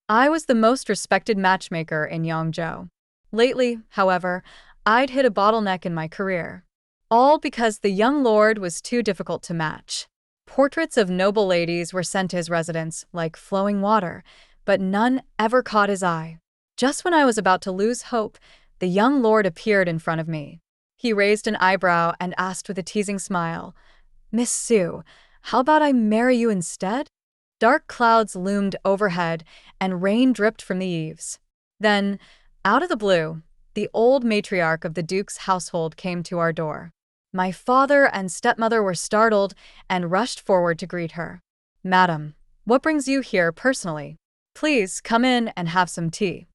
I was the most respected matchmaker in Yangzhou. Lately, however, I'd hit a bottleneck in my career. All because the young lord was too difficult to match. Portraits of noble ladies were sent to his residence like flowing water, but none ever caught his eye. Just when I was about to lose hope, the young lord appeared in front of me. He raised an eyebrow and asked with a teasing smile, "Miss Sue, how about I marry you instead?" Dark clouds loomed overhead and rain dripped from the eaves. Then, out of the blue, the old matriarch of the Duke's household came to our door. My father and stepmother were startled and rushed forward to greet her. "Madam, what brings you here personally? Please come in and have some tea."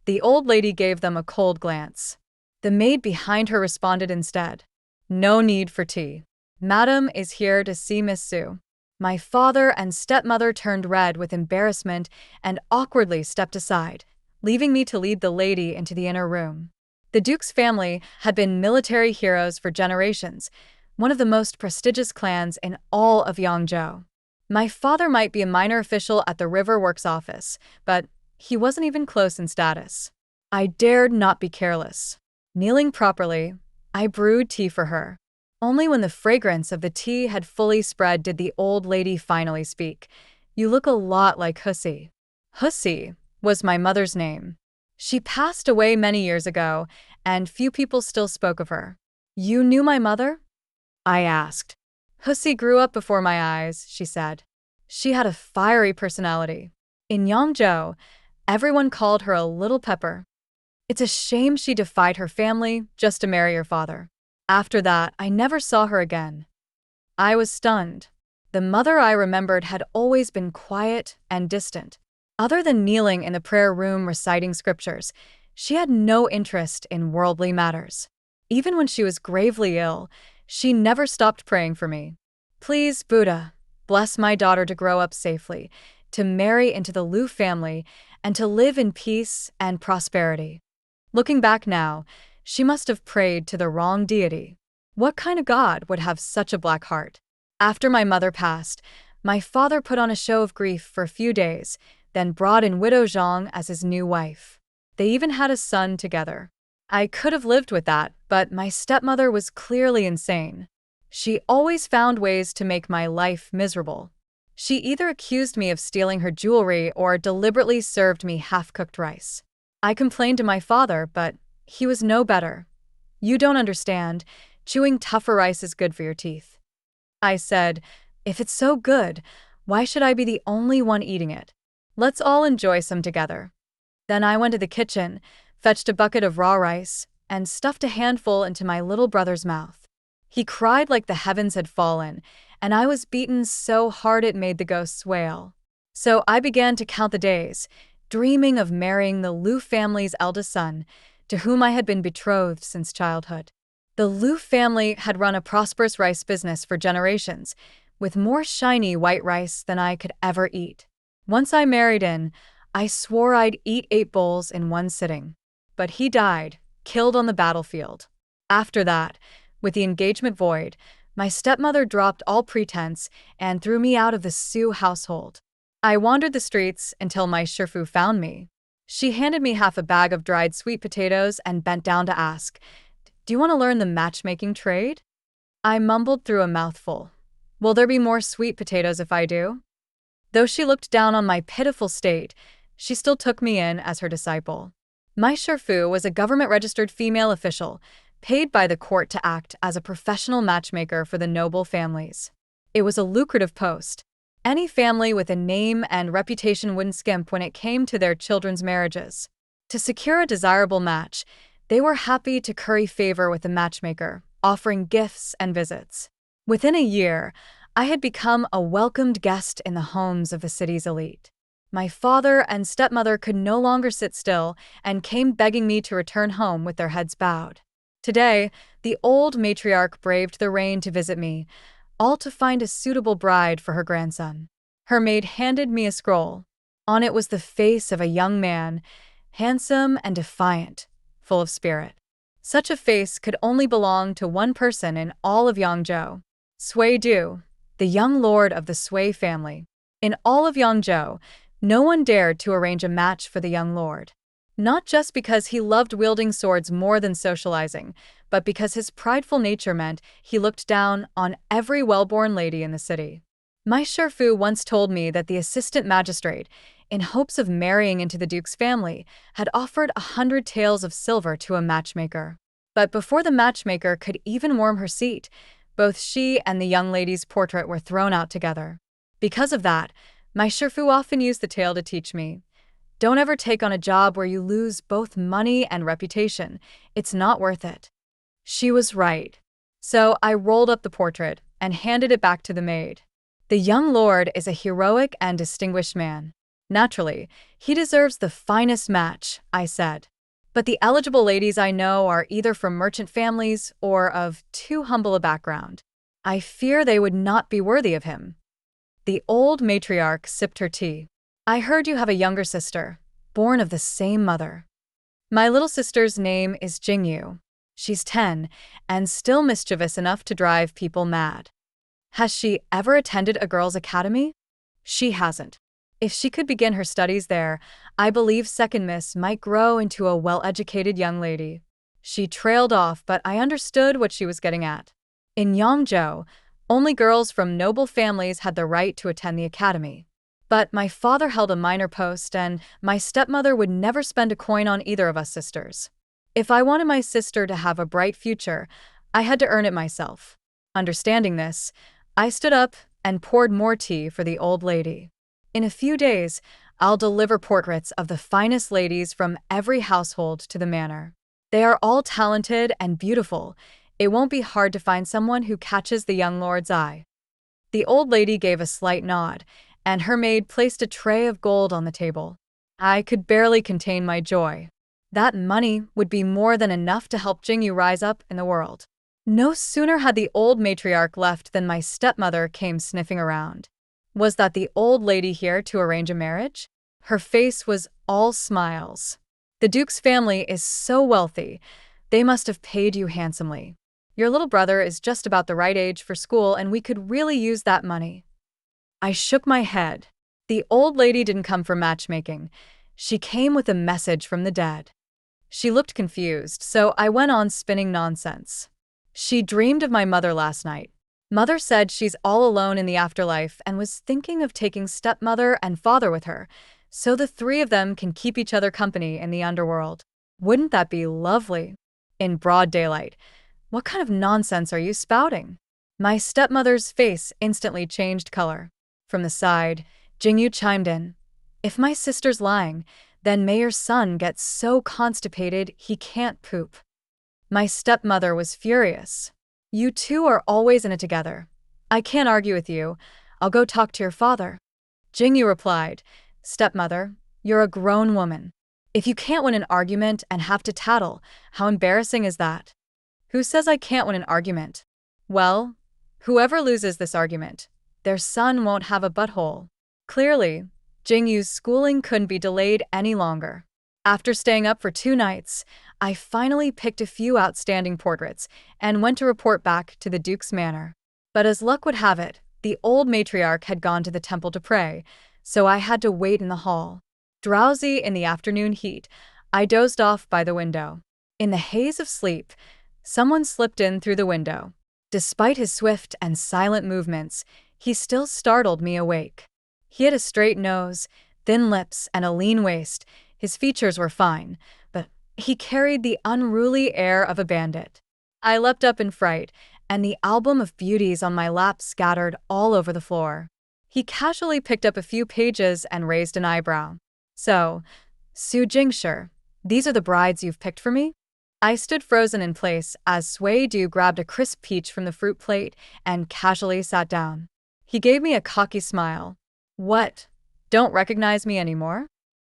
The old lady gave them a cold glance. The maid behind her responded instead, "No need for tea. Madam is here to see Miss Sue." My father and stepmother turned red with embarrassment and awkwardly stepped aside, leaving me to lead the lady into the inner room. The Duke's family had been military heroes for generations, one of the most prestigious clans in all of Yangzhou. My father might be a minor official at the River Works office, but he wasn't even close in status. I dared not be careless. Kneeling properly, I brewed tea for her. Only when the fragrance of the tea had fully spread did the old lady finally speak. "You look a lot like Hussy." Hussy was my mother's name. She passed away many years ago, and few people still spoke of her. "You knew my mother?" I asked. "Hussy grew up before my eyes," she said. "She had a fiery personality. In Yangzhou, everyone called her a little pepper. It's a shame she defied her family just to marry your father. After that, I never saw her again." I was stunned. The mother I remembered had always been quiet and distant. Other than kneeling in the prayer room reciting scriptures, she had no interest in worldly matters. Even when she was gravely ill, she never stopped praying for me. "Please, Buddha, bless my daughter to grow up safely, to marry into the Liu family, and to live in peace and prosperity." Looking back now, she must have prayed to the wrong deity. What kind of god would have such a black heart? After my mother passed, my father put on a show of grief for a few days, then brought in widow Zhang as his new wife. They even had a son together. I could have lived with that, but my stepmother was clearly insane. She always found ways to make my life miserable. She either accused me of stealing her jewelry or deliberately served me half-cooked rice. I complained to my father, but he was no better. "You don't understand. Chewing tougher rice is good for your teeth." I said, "If it's so good, why should I be the only one eating it? Let's all enjoy some together." Then I went to the kitchen, fetched a bucket of raw rice, and stuffed a handful into my little brother's mouth. He cried like the heavens had fallen, and I was beaten so hard it made the ghosts wail. So I began to count the days, dreaming of marrying the Liu family's eldest son, to whom I had been betrothed since childhood. The Liu family had run a prosperous rice business for generations, with more shiny white rice than I could ever eat. Once I married in, I swore I'd eat 8 bowls in one sitting. But he died, killed on the battlefield. After that, with the engagement void, my stepmother dropped all pretense and threw me out of the Sue household. I wandered the streets until my Shifu found me. She handed me half a bag of dried sweet potatoes and bent down to ask, "Do you want to learn the matchmaking trade?" I mumbled through a mouthful, "Will there be more sweet potatoes if I do?" Though she looked down on my pitiful state, she still took me in as her disciple. My Shifu was a government-registered female official, paid by the court to act as a professional matchmaker for the noble families. It was a lucrative post. Any family with a name and reputation wouldn't skimp when it came to their children's marriages. To secure a desirable match, they were happy to curry favor with the matchmaker, offering gifts and visits. Within a year, I had become a welcomed guest in the homes of the city's elite. My father and stepmother could no longer sit still and came begging me to return home with their heads bowed. Today, the old matriarch braved the rain to visit me, all to find a suitable bride for her grandson. Her maid handed me a scroll. On it was the face of a young man, handsome and defiant, full of spirit. Such a face could only belong to one person in all of Yangzhou, Sui Du, the young lord of the Sui family. In all of Yangzhou, No one dared to arrange a match for the young lord. Not just because he loved wielding swords more than socializing, but because his prideful nature meant he looked down on every well-born lady in the city. My Sherfu once told me that the assistant magistrate, in hopes of marrying into the duke's family, had offered 100 taels of silver to a matchmaker. But before the matchmaker could even warm her seat, both she and the young lady's portrait were thrown out together. Because of that, my Sherfu often used the tale to teach me, don't ever take on a job where you lose both money and reputation. It's not worth it. She was right. So I rolled up the portrait and handed it back to the maid. The young lord is a heroic and distinguished man. Naturally, he deserves the finest match, I said. But the eligible ladies I know are either from merchant families or of too humble a background. I fear they would not be worthy of him. The old matriarch sipped her tea. I heard you have a younger sister, born of the same mother. My little sister's name is Jingyu. She's 10 and still mischievous enough to drive people mad. Has she ever attended a girls' academy? She hasn't. If she could begin her studies there, I believe second miss might grow into a well-educated young lady. She trailed off, but I understood what she was getting at. In Yangzhou, only girls from noble families had the right to attend the academy. But my father held a minor post, and my stepmother would never spend a coin on either of us sisters. If I wanted my sister to have a bright future, I had to earn it myself. Understanding this, I stood up and poured more tea for the old lady. In a few days, I'll deliver portraits of the finest ladies from every household to the manor. They are all talented and beautiful. It won't be hard to find someone who catches the young lord's eye. The old lady gave a slight nod, and her maid placed a tray of gold on the table. I could barely contain my joy. That money would be more than enough to help Jingyu rise up in the world. No sooner had the old matriarch left than my stepmother came sniffing around. Was that the old lady here to arrange a marriage? Her face was all smiles. The duke's family is so wealthy. They must have paid you handsomely. Your little brother is just about the right age for school, and we could really use that money. I shook my head. The old lady didn't come for matchmaking. She came with a message from the dead. She looked confused, so I went on spinning nonsense. She dreamed of my mother last night. Mother said she's all alone in the afterlife and was thinking of taking stepmother and father with her, so the three of them can keep each other company in the underworld. Wouldn't that be lovely? In broad daylight. What kind of nonsense are you spouting? My stepmother's face instantly changed color. From the side, Jingyu chimed in. If my sister's lying, then may your son get so constipated he can't poop. My stepmother was furious. You two are always in it together. I can't argue with you. I'll go talk to your father. Jingyu replied, Stepmother, you're a grown woman. If you can't win an argument and have to tattle, how embarrassing is that? Who says I can't win an argument? Well, whoever loses this argument, their son won't have a butthole. Clearly, Jingyu's schooling couldn't be delayed any longer. After staying up for 2 nights, I finally picked a few outstanding portraits and went to report back to the duke's manor. But as luck would have it, the old matriarch had gone to the temple to pray, so I had to wait in the hall. Drowsy in the afternoon heat, I dozed off by the window. In the haze of sleep, someone slipped in through the window. Despite his swift and silent movements, he still startled me awake. He had a straight nose, thin lips, and a lean waist. His features were fine, but he carried the unruly air of a bandit. I leapt up in fright, and the album of beauties on my lap scattered all over the floor. He casually picked up a few pages and raised an eyebrow. So, Su Jingshi, these are the brides you've picked for me? I stood frozen in place as Sui Du grabbed a crisp peach from the fruit plate and casually sat down. He gave me a cocky smile. What? Don't recognize me anymore?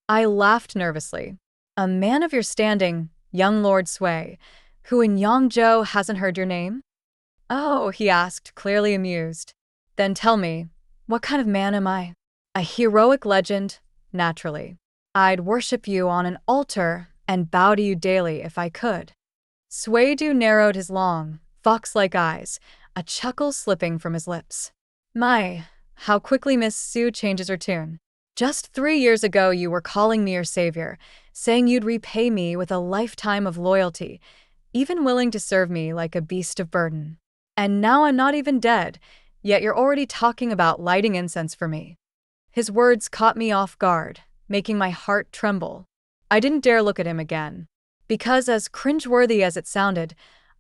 I laughed nervously. A man of your standing, young Lord Sui, who in Yangzhou hasn't heard your name? Oh, he asked, clearly amused. Then tell me, what kind of man am I? A heroic legend, naturally. I'd worship you on an altar and bow to you daily if I could. Sui Du narrowed his long, fox-like eyes, a chuckle slipping from his lips. My, how quickly Miss Su changes her tune. Just 3 years ago you were calling me your savior, saying you'd repay me with a lifetime of loyalty, even willing to serve me like a beast of burden. And now I'm not even dead, yet you're already talking about lighting incense for me. His words caught me off guard, making my heart tremble. I didn't dare look at him again, because as cringeworthy as it sounded,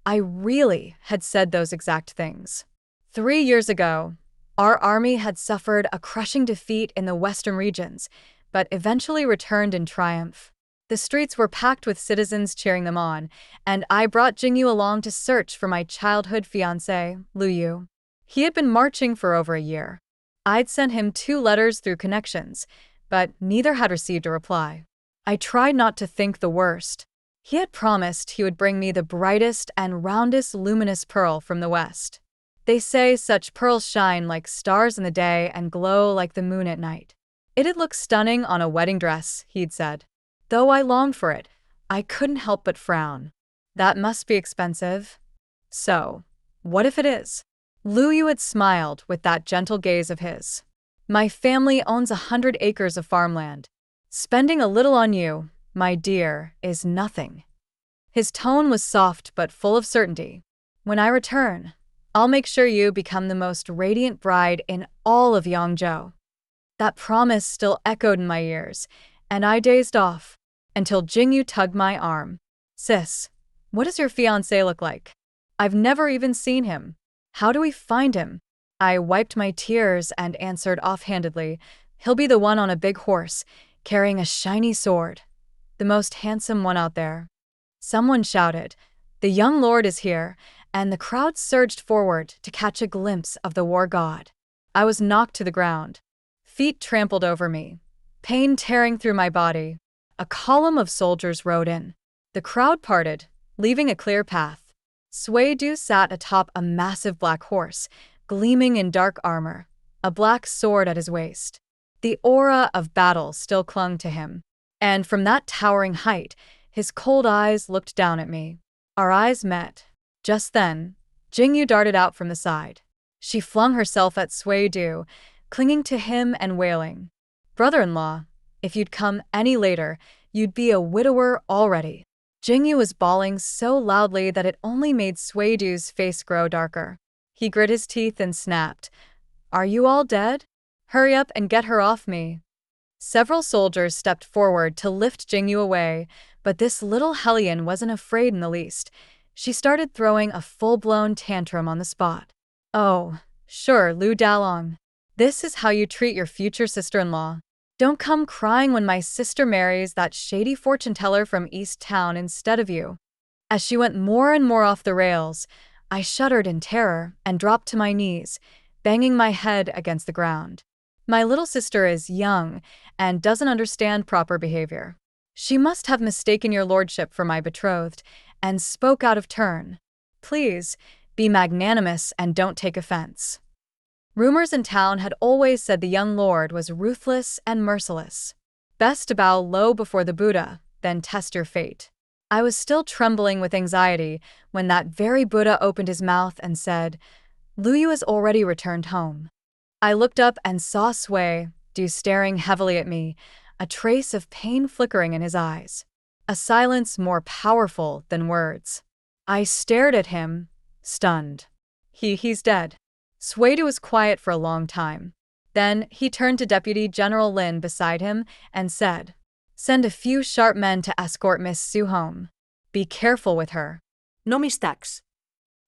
I really had said those exact things. 3 years ago, our army had suffered a crushing defeat in the western regions, but eventually returned in triumph. The streets were packed with citizens cheering them on, and I brought Jingyu along to search for my childhood fiancé, Lu Yu. He had been marching for over a year. I'd sent him 2 letters through connections, but neither had received a reply. I tried not to think the worst. He had promised he would bring me the brightest and roundest luminous pearl from the west. They say such pearls shine like stars in the day and glow like the moon at night. It'd look stunning on a wedding dress, he'd said. Though I longed for it, I couldn't help but frown. That must be expensive. So, what if it is? Lu Yu had smiled with that gentle gaze of his. My family owns 100 acres of farmland. Spending a little on you, my dear, is nothing. His tone was soft but full of certainty. When I return, I'll make sure you become the most radiant bride in all of Yangzhou. That promise still echoed in my ears, and I dazed off, until Jingyu tugged my arm. Sis, what does your fiancé look like? I've never even seen him. How do we find him? I wiped my tears and answered offhandedly, he'll be the one on a big horse, carrying a shiny sword. The most handsome one out there. Someone shouted, the young lord is here, and the crowd surged forward to catch a glimpse of the war god. I was knocked to the ground. Feet trampled over me. Pain tearing through my body. A column of soldiers rode in. The crowd parted, leaving a clear path. Suitor sat atop a massive black horse, gleaming in dark armor, a black sword at his waist. The aura of battle still clung to him. And from that towering height, his cold eyes looked down at me. Our eyes met. Just then, Jingyu darted out from the side. She flung herself at Suitor, clinging to him and wailing, brother-in-law, if you'd come any later, you'd be a widower already. Jingyu was bawling so loudly that it only made Suitor's face grow darker. He grit his teeth and snapped, are you all dead? Hurry up and get her off me. Several soldiers stepped forward to lift Jingyu away, but this little hellion wasn't afraid in the least. She started throwing a full-blown tantrum on the spot. Oh, sure, Lu Dalong. This is how you treat your future sister-in-law. Don't come crying when my sister marries that shady fortune-teller from East Town instead of you. As she went more and more off the rails, I shuddered in terror and dropped to my knees, banging my head against the ground. My little sister is young and doesn't understand proper behavior. She must have mistaken your lordship for my betrothed and spoke out of turn. Please, be magnanimous and don't take offense. Rumors in town had always said the young lord was ruthless and merciless. Best to bow low before the Buddha, then test your fate. I was still trembling with anxiety when that very Buddha opened his mouth and said, Lu Yu has already returned home. I looked up and saw Suitor staring heavily at me, a trace of pain flickering in his eyes. A silence more powerful than words. I stared at him, stunned. He's dead. Suitor was quiet for a long time. Then he turned to Deputy General Lin beside him and said, send a few sharp men to escort Miss Su home. Be careful with her. No mistakes.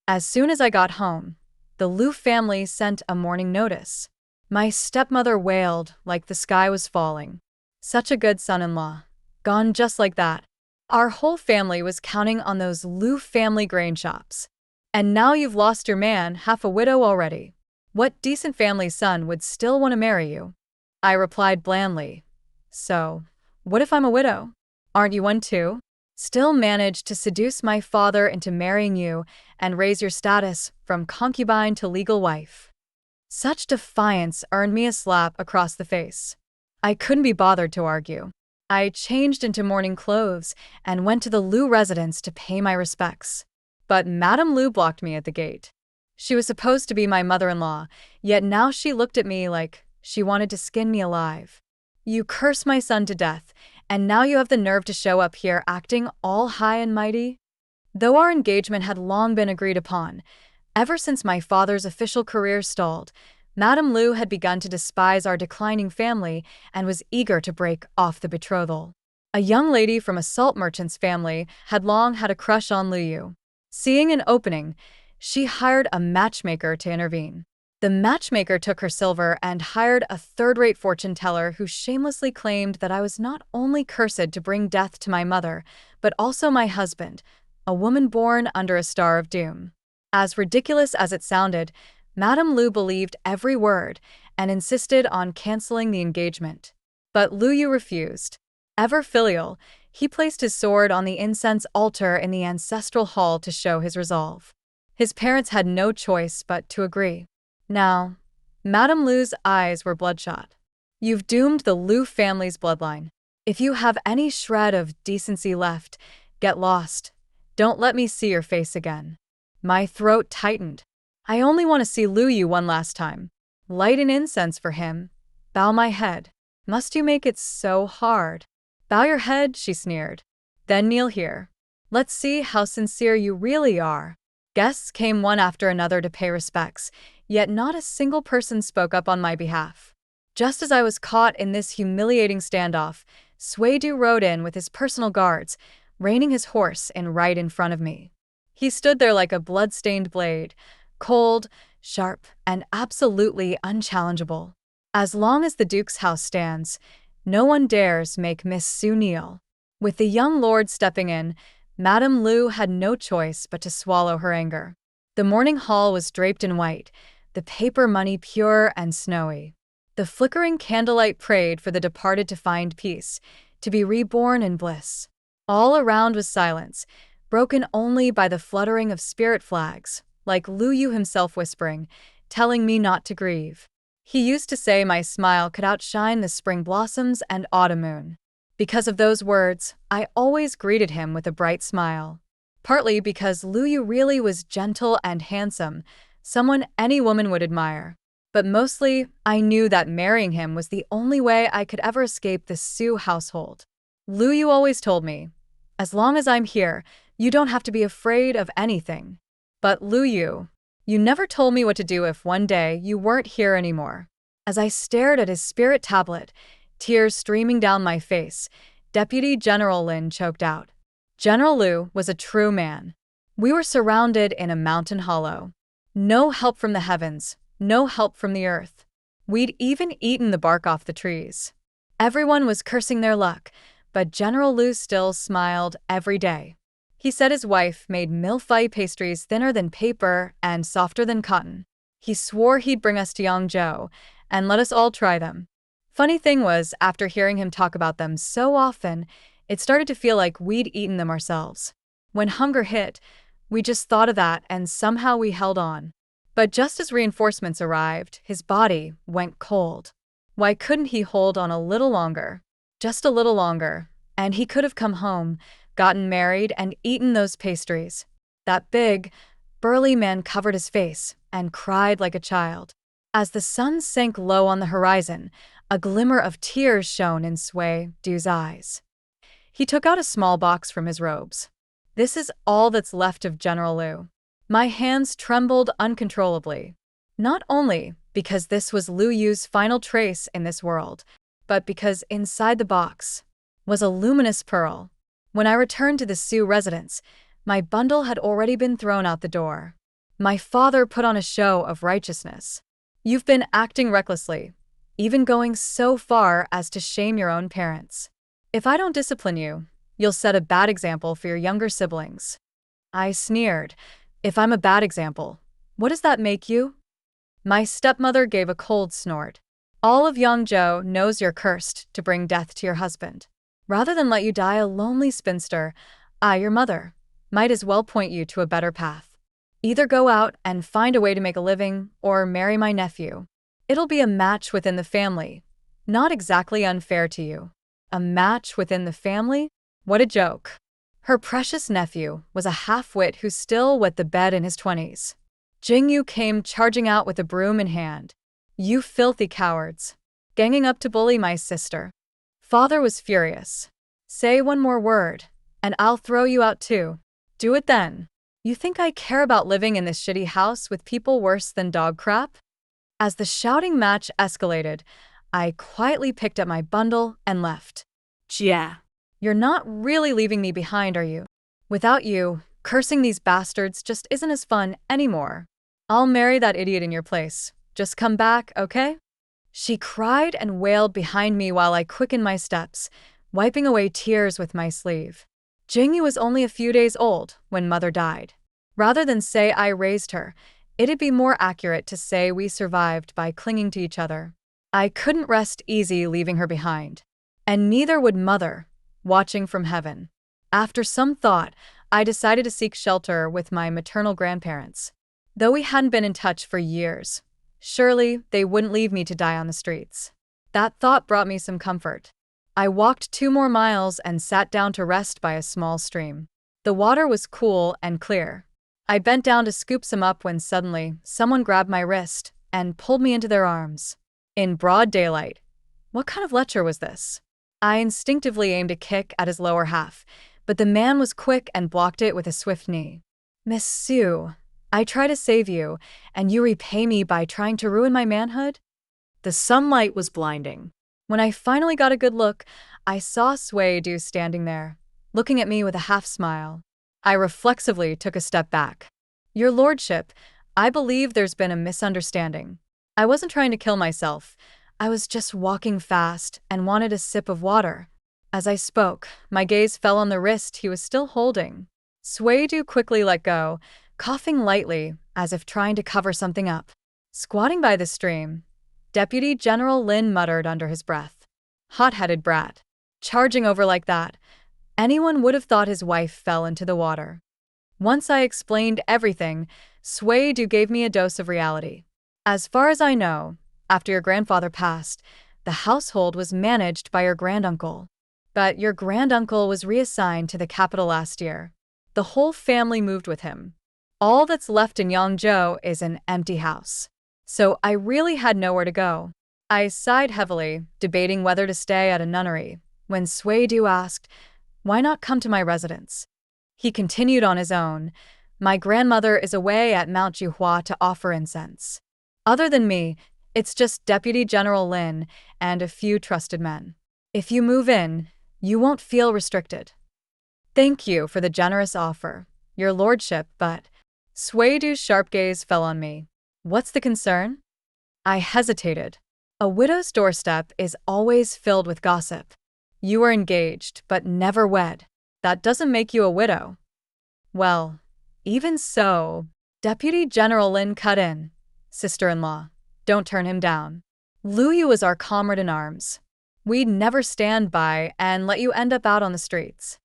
As soon as I got home, the Lu family sent a mourning notice. My stepmother wailed like the sky was falling. Such a good son-in-law. Gone just like that. Our whole family was counting on those Lu family grain shops. And now you've lost your man, half a widow already. What decent family son would still want to marry you? I replied blandly. So, what if I'm a widow? Aren't you one too? Still managed to seduce my father into marrying you and raise your status from concubine to legal wife. Such defiance earned me a slap across the face. I couldn't be bothered to argue. I changed into mourning clothes and went to the Lu residence to pay my respects. But Madame Lu blocked me at the gate. She was supposed to be my mother-in-law, yet now she looked at me like she wanted to skin me alive. You curse my son to death, and now you have the nerve to show up here acting all high and mighty? Though our engagement had long been agreed upon, ever since my father's official career stalled, Madame Lu had begun to despise our declining family and was eager to break off the betrothal. A young lady from a salt merchant's family had long had a crush on Lu Yu. Seeing an opening, she hired a matchmaker to intervene. The matchmaker took her silver and hired a third-rate fortune teller who shamelessly claimed that I was not only cursed to bring death to my mother, but also my husband, a woman born under a star of doom. As ridiculous as it sounded, Madame Lu believed every word and insisted on canceling the engagement. But Lu Yu refused. Ever filial, he placed his sword on the incense altar in the ancestral hall to show his resolve. His parents had no choice but to agree. Now, Madame Lu's eyes were bloodshot. You've doomed the Lu family's bloodline. If you have any shred of decency left, get lost. Don't let me see your face again. My throat tightened. I only want to see Lu Yu one last time. Light an incense for him. Bow my head. Must you make it so hard? Bow your head, she sneered. Then kneel here. Let's see how sincere you really are. Guests came one after another to pay respects, yet not a single person spoke up on my behalf. Just as I was caught in this humiliating standoff, Suitor rode in with his personal guards, reining his horse right in front of me. He stood there like a blood-stained blade, cold, sharp, and absolutely unchallengeable. As long as the Duke's house stands, no one dares make Miss Su kneel. With the young lord stepping in, Madame Lu had no choice but to swallow her anger. The morning hall was draped in white, the paper money pure and snowy. The flickering candlelight prayed for the departed to find peace, to be reborn in bliss. All around was silence, broken only by the fluttering of spirit flags, like Lu Yu himself whispering, telling me not to grieve. He used to say my smile could outshine the spring blossoms and autumn moon. Because of those words, I always greeted him with a bright smile. Partly because Lu Yu really was gentle and handsome, someone any woman would admire. But mostly, I knew that marrying him was the only way I could ever escape the Su household. Lu Yu always told me, as long as I'm here, you don't have to be afraid of anything. But Lu Yu, you never told me what to do if one day you weren't here anymore. As I stared at his spirit tablet, tears streaming down my face, Deputy General Lin choked out. General Lu was a true man. We were surrounded in a mountain hollow. No help from the heavens, no help from the earth. We'd even eaten the bark off the trees. Everyone was cursing their luck, but General Lu still smiled every day. He said his wife made mille-feuille pastries thinner than paper and softer than cotton. He swore he'd bring us to Yangzhou and let us all try them. Funny thing was, after hearing him talk about them so often, it started to feel like we'd eaten them ourselves. When hunger hit, we just thought of that and somehow we held on. But just as reinforcements arrived, his body went cold. Why couldn't he hold on a little longer? Just a little longer, and he could have come home, gotten married, and eaten those pastries. That big, burly man covered his face and cried like a child. As the sun sank low on the horizon, a glimmer of tears shone in Suitor's eyes. He took out a small box from his robes. This is all that's left of General Lu. My hands trembled uncontrollably. Not only because this was Lu Yu's final trace in this world, but because inside the box was a luminous pearl. When I returned to the Su residence, my bundle had already been thrown out the door. My father put on a show of righteousness. You've been acting recklessly, even going so far as to shame your own parents. If I don't discipline you, you'll set a bad example for your younger siblings. I sneered. If I'm a bad example, what does that make you? My stepmother gave a cold snort. All of Yangzhou knows you're cursed to bring death to your husband. Rather than let you die a lonely spinster, I, your mother, might as well point you to a better path. Either go out and find a way to make a living, or marry my nephew. It'll be a match within the family. Not exactly unfair to you. A match within the family? What a joke. Her precious nephew was a half-wit who still wet the bed in his 20s. Jingyu came charging out with a broom in hand. You filthy cowards. Ganging up to bully my sister. Father was furious. Say one more word, and I'll throw you out too. Do it then. You think I care about living in this shitty house with people worse than dog crap? As the shouting match escalated, I quietly picked up my bundle and left. Yeah. You're not really leaving me behind, are you? Without you, cursing these bastards just isn't as fun anymore. I'll marry that idiot in your place. Just come back, okay? She cried and wailed behind me while I quickened my steps, wiping away tears with my sleeve. Jingyu was only a few days old when Mother died. Rather than say I raised her, it'd be more accurate to say we survived by clinging to each other. I couldn't rest easy leaving her behind. And neither would Mother, watching from heaven. After some thought, I decided to seek shelter with my maternal grandparents. Though we hadn't been in touch for years, surely they wouldn't leave me to die on the streets. That thought brought me some comfort. I walked 2 more miles and sat down to rest by a small stream. The water was cool and clear. I bent down to scoop some up when suddenly someone grabbed my wrist and pulled me into their arms. In broad daylight. What kind of lecher was this? I instinctively aimed a kick at his lower half, but the man was quick and blocked it with a swift knee. Miss Sue, I try to save you, and you repay me by trying to ruin my manhood? The sunlight was blinding. When I finally got a good look, I saw Suitor standing there, looking at me with a half smile. I reflexively took a step back. Your lordship, I believe there's been a misunderstanding. I wasn't trying to kill myself. I was just walking fast and wanted a sip of water. As I spoke, my gaze fell on the wrist he was still holding. Suitor quickly let go, coughing lightly as if trying to cover something up. Squatting by the stream, Deputy General Lin muttered under his breath. Hot-headed brat. Charging over like that. Anyone would have thought his wife fell into the water. Once I explained everything, Suitor gave me a dose of reality. As far as I know, after your grandfather passed, the household was managed by your granduncle. But your granduncle was reassigned to the capital last year. The whole family moved with him. All that's left in Yangzhou is an empty house. So I really had nowhere to go. I sighed heavily, debating whether to stay at a nunnery, when Suitor asked, why not come to my residence? He continued on his own. My grandmother is away at Mount Juhua to offer incense. Other than me, it's just Deputy General Lin and a few trusted men. If you move in, you won't feel restricted. Thank you for the generous offer, your lordship, but Suitor's sharp gaze fell on me. What's the concern? I hesitated. A widow's doorstep is always filled with gossip. You are engaged, but never wed. That doesn't make you a widow. Well, even so, Deputy General Lin cut in. Sister-in-law, don't turn him down. Luyu was our comrade in arms. We'd never stand by and let you end up out on the streets.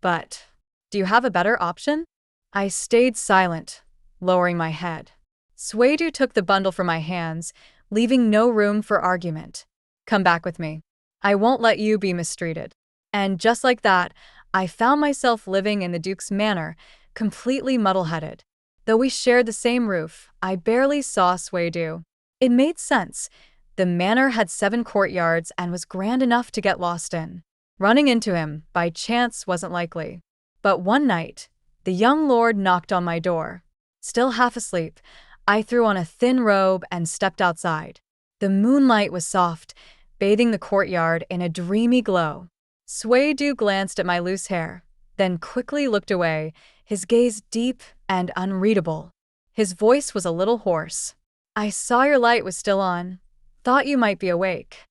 But, do you have a better option? I stayed silent, lowering my head. Suitor took the bundle from my hands, leaving no room for argument. Come back with me. I won't let you be mistreated. And just like that, I found myself living in the Duke's manor, completely muddle-headed. Though we shared the same roof, I barely saw Suitor. It made sense. The manor had 7 courtyards and was grand enough to get lost in. Running into him, by chance, wasn't likely. But one night, the young lord knocked on my door. Still half asleep, I threw on a thin robe and stepped outside. The moonlight was soft, bathing the courtyard in a dreamy glow. Suitor glanced at my loose hair, then quickly looked away, his gaze deep and unreadable. His voice was a little hoarse. I saw your light was still on. Thought you might be awake.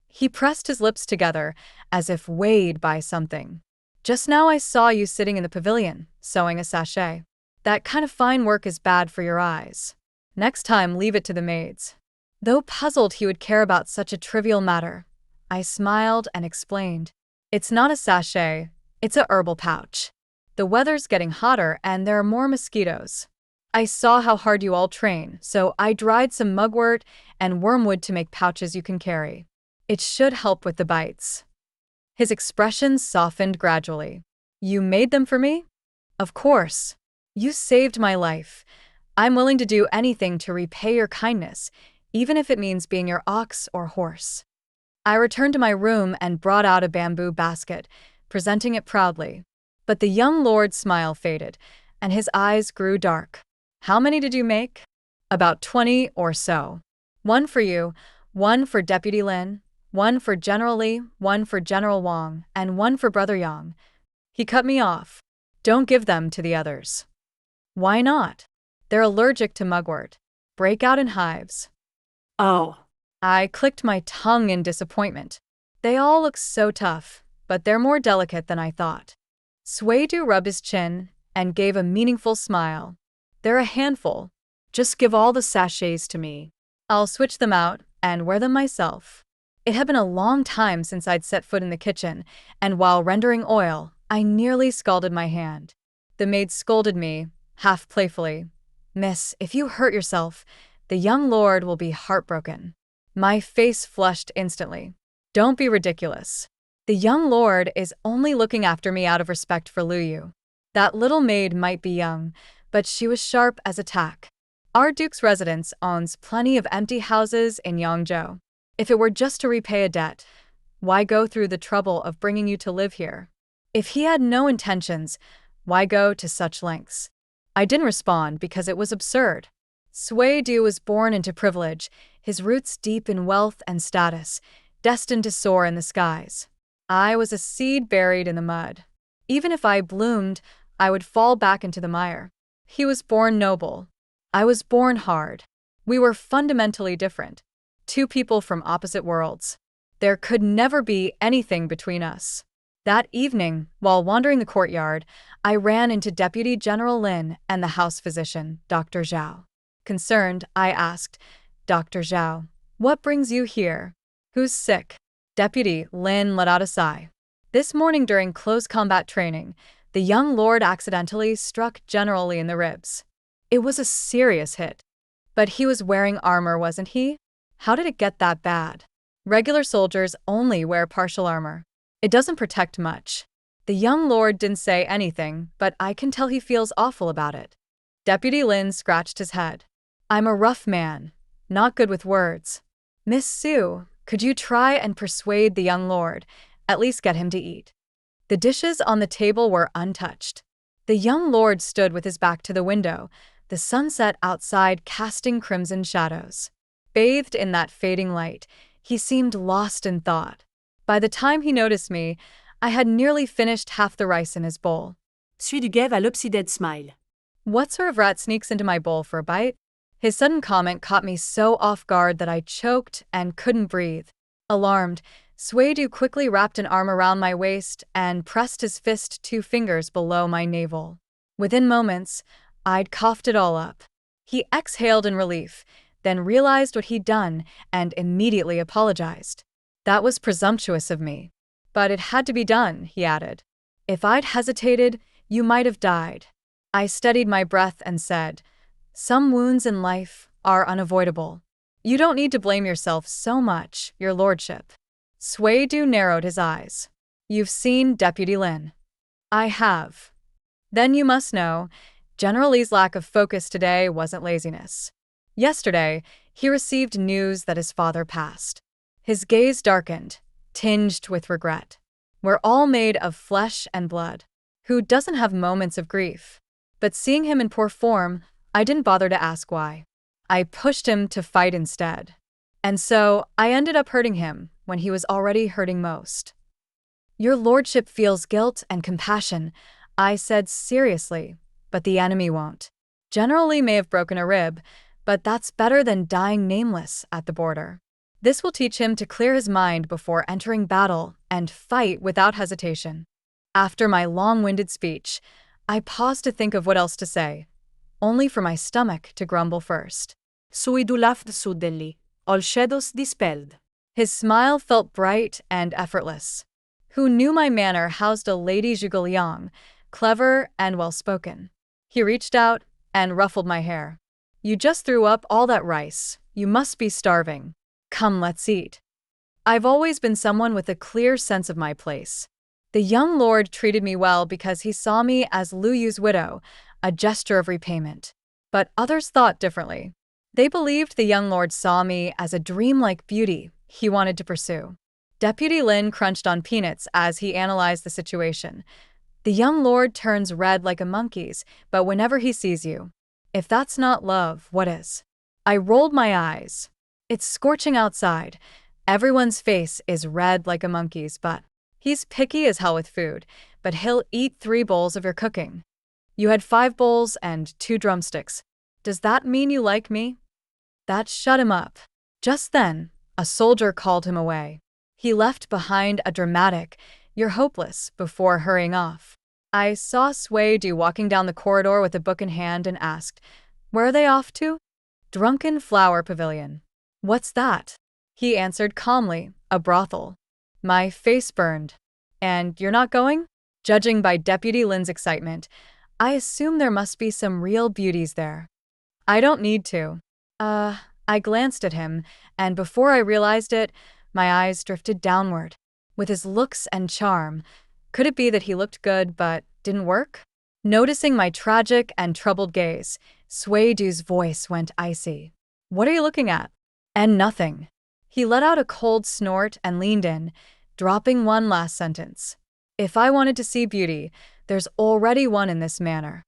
He pressed his lips together, as if weighed by something. Just now I saw you sitting in the pavilion, sewing a sachet. That kind of fine work is bad for your eyes. Next time, leave it to the maids. Though puzzled he would care about such a trivial matter, I smiled and explained. It's not a sachet, it's a herbal pouch. The weather's getting hotter and there are more mosquitoes. I saw how hard you all train, so I dried some mugwort and wormwood to make pouches you can carry. It should help with the bites. His expression softened gradually. You made them for me? Of course. You saved my life. I'm willing to do anything to repay your kindness, even if it means being your ox or horse. I returned to my room and brought out a bamboo basket, presenting it proudly. But the young lord's smile faded, and his eyes grew dark. How many did you make? About 20 or so. One for you, one for Deputy Lin, one for General Li, one for General Wang, and one for Brother Yang. He cut me off. Don't give them to the others. Why not? They're allergic to mugwort. Break out in hives. Oh. I clicked my tongue in disappointment. They all look so tough, but they're more delicate than I thought. Suitor rubbed his chin and gave a meaningful smile. They're a handful. Just give all the sachets to me. I'll switch them out and wear them myself. It had been a long time since I'd set foot in the kitchen, and while rendering oil, I nearly scalded my hand. The maid scolded me, half playfully. Miss, if you hurt yourself, the young lord will be heartbroken. My face flushed instantly. Don't be ridiculous. The young lord is only looking after me out of respect for Lu Yu. That little maid might be young, but she was sharp as a tack. Our duke's residence owns plenty of empty houses in Yangzhou. If it were just to repay a debt, why go through the trouble of bringing you to live here? If he had no intentions, why go to such lengths? I didn't respond because it was absurd. Suitor was born into privilege, his roots deep in wealth and status, destined to soar in the skies. I was a seed buried in the mud. Even if I bloomed, I would fall back into the mire. He was born noble. I was born hard. We were fundamentally different. Two people from opposite worlds. There could never be anything between us. That evening, while wandering the courtyard, I ran into Deputy General Lin and the house physician, Dr. Zhao. Concerned, I asked, Dr. Zhao, what brings you here? Who's sick? Deputy Lin let out a sigh. This morning during close combat training, the young lord accidentally struck General Li in the ribs. It was a serious hit. But he was wearing armor, wasn't he? How did it get that bad? Regular soldiers only wear partial armor. It doesn't protect much. The young lord didn't say anything, but I can tell he feels awful about it. Deputy Lin scratched his head. I'm a rough man, not good with words. Miss Sue, could you try and persuade the young lord, at least get him to eat? The dishes on the table were untouched. The young lord stood with his back to the window, the sunset outside casting crimson shadows. Bathed in that fading light, he seemed lost in thought. By the time he noticed me, I had nearly finished half the rice in his bowl. Suitor gave a lopsided smile. What sort of rat sneaks into my bowl for a bite? His sudden comment caught me so off guard that I choked and couldn't breathe. Alarmed, Suitor quickly wrapped an arm around my waist and pressed his fist 2 fingers below my navel. Within moments, I'd coughed it all up. He exhaled in relief, then realized what he'd done and immediately apologized. That was presumptuous of me. But it had to be done, he added. If I'd hesitated, you might have died. I steadied my breath and said, some wounds in life are unavoidable. You don't need to blame yourself so much, your lordship. Suitor narrowed his eyes. You've seen Deputy Lin. I have. Then you must know, General Li's lack of focus today wasn't laziness. Yesterday, he received news that his father passed. His gaze darkened, tinged with regret. We're all made of flesh and blood. Who doesn't have moments of grief? But seeing him in poor form, I didn't bother to ask why. I pushed him to fight instead. And so, I ended up hurting him when he was already hurting most. Your lordship feels guilt and compassion, I said seriously, but the enemy won't. General Li may have broken a rib, but that's better than dying nameless at the border. This will teach him to clear his mind before entering battle and fight without hesitation. After my long-winded speech, I paused to think of what else to say, only for my stomach to grumble first. Suitor laughed suddenly, all shadows dispelled. His smile felt bright and effortless. Who knew my manor housed a lady zhuge, clever and well-spoken. He reached out and ruffled my hair. You just threw up all that rice. You must be starving. Come, let's eat. I've always been someone with a clear sense of my place. The young lord treated me well because he saw me as Lu Yu's widow, a gesture of repayment. But others thought differently. They believed the young lord saw me as a dreamlike beauty he wanted to pursue. Deputy Lin crunched on peanuts as he analyzed the situation. The young lord turns red like a monkey's, but whenever he sees you. If that's not love, what is? I rolled my eyes. It's scorching outside. Everyone's face is red like a monkey's, but he's picky as hell with food, but he'll eat 3 bowls of your cooking. You had 5 bowls and 2 drumsticks. Does that mean you like me? That shut him up. Just then, a soldier called him away. He left behind a dramatic, "You're hopeless," before hurrying off. I saw Suitor walking down the corridor with a book in hand and asked, "Where are they off to?" "Drunken Flower Pavilion." "What's that?" He answered calmly, "A brothel." My face burned. "And you're not going?" Judging by Deputy Lin's excitement, I assume there must be some real beauties there. "I don't need to." I glanced at him, and before I realized it, my eyes drifted downward. With his looks and charm, could it be that he looked good but didn't work? Noticing my tragic and troubled gaze, Suitor's voice went icy. "What are you looking at?" "And nothing." He let out a cold snort and leaned in, dropping one last sentence. "If I wanted to see beauty, there's already one in this manor."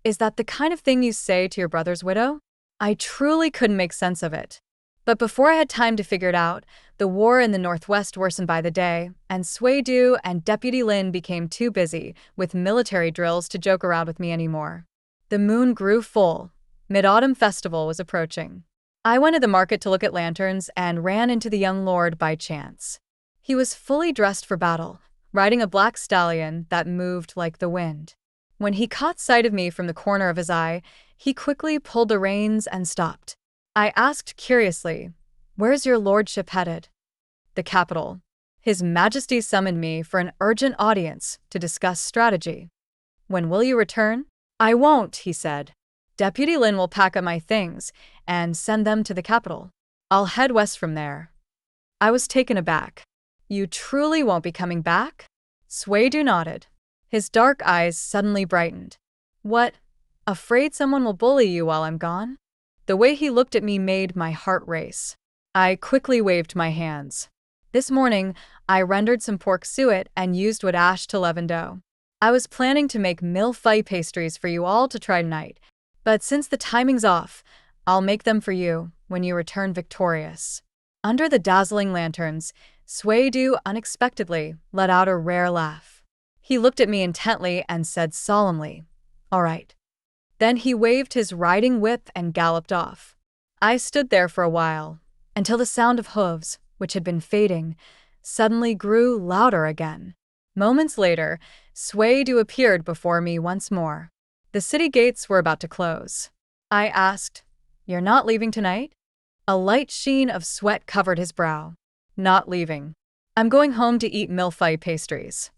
"Is that the kind of thing you say to your brother's widow?" I truly couldn't make sense of it. But before I had time to figure it out, the war in the Northwest worsened by the day, and Suitor and Deputy Lin became too busy with military drills to joke around with me anymore. The moon grew full. Mid-Autumn Festival was approaching. I went to the market to look at lanterns and ran into the young lord by chance. He was fully dressed for battle, riding a black stallion that moved like the wind. When he caught sight of me from the corner of his eye, he quickly pulled the reins and stopped. I asked curiously, "Where's your lordship headed?" "The capital." His Majesty summoned me for an urgent audience to discuss strategy. "When will you return?" "I won't," he said. "Deputy Lin will pack up my things and send them to the capital. I'll head west from there." I was taken aback. "You truly won't be coming back?" Suitor nodded. His dark eyes suddenly brightened. "What? Afraid someone will bully you while I'm gone?" The way he looked at me made my heart race. I quickly waved my hands. "This morning, I rendered some pork suet and used wood ash to leaven dough. I was planning to make mille-feuille pastries for you all to try tonight, but since the timing's off, I'll make them for you when you return victorious." Under the dazzling lanterns, Suitor unexpectedly let out a rare laugh. He looked at me intently and said solemnly, "All right." Then he waved his riding whip and galloped off. I stood there for a while, until the sound of hooves, which had been fading, suddenly grew louder again. Moments later, Suitor appeared before me once more. The city gates were about to close. I asked, "You're not leaving tonight?" A light sheen of sweat covered his brow. "Not leaving. I'm going home to eat mille-feuille pastries."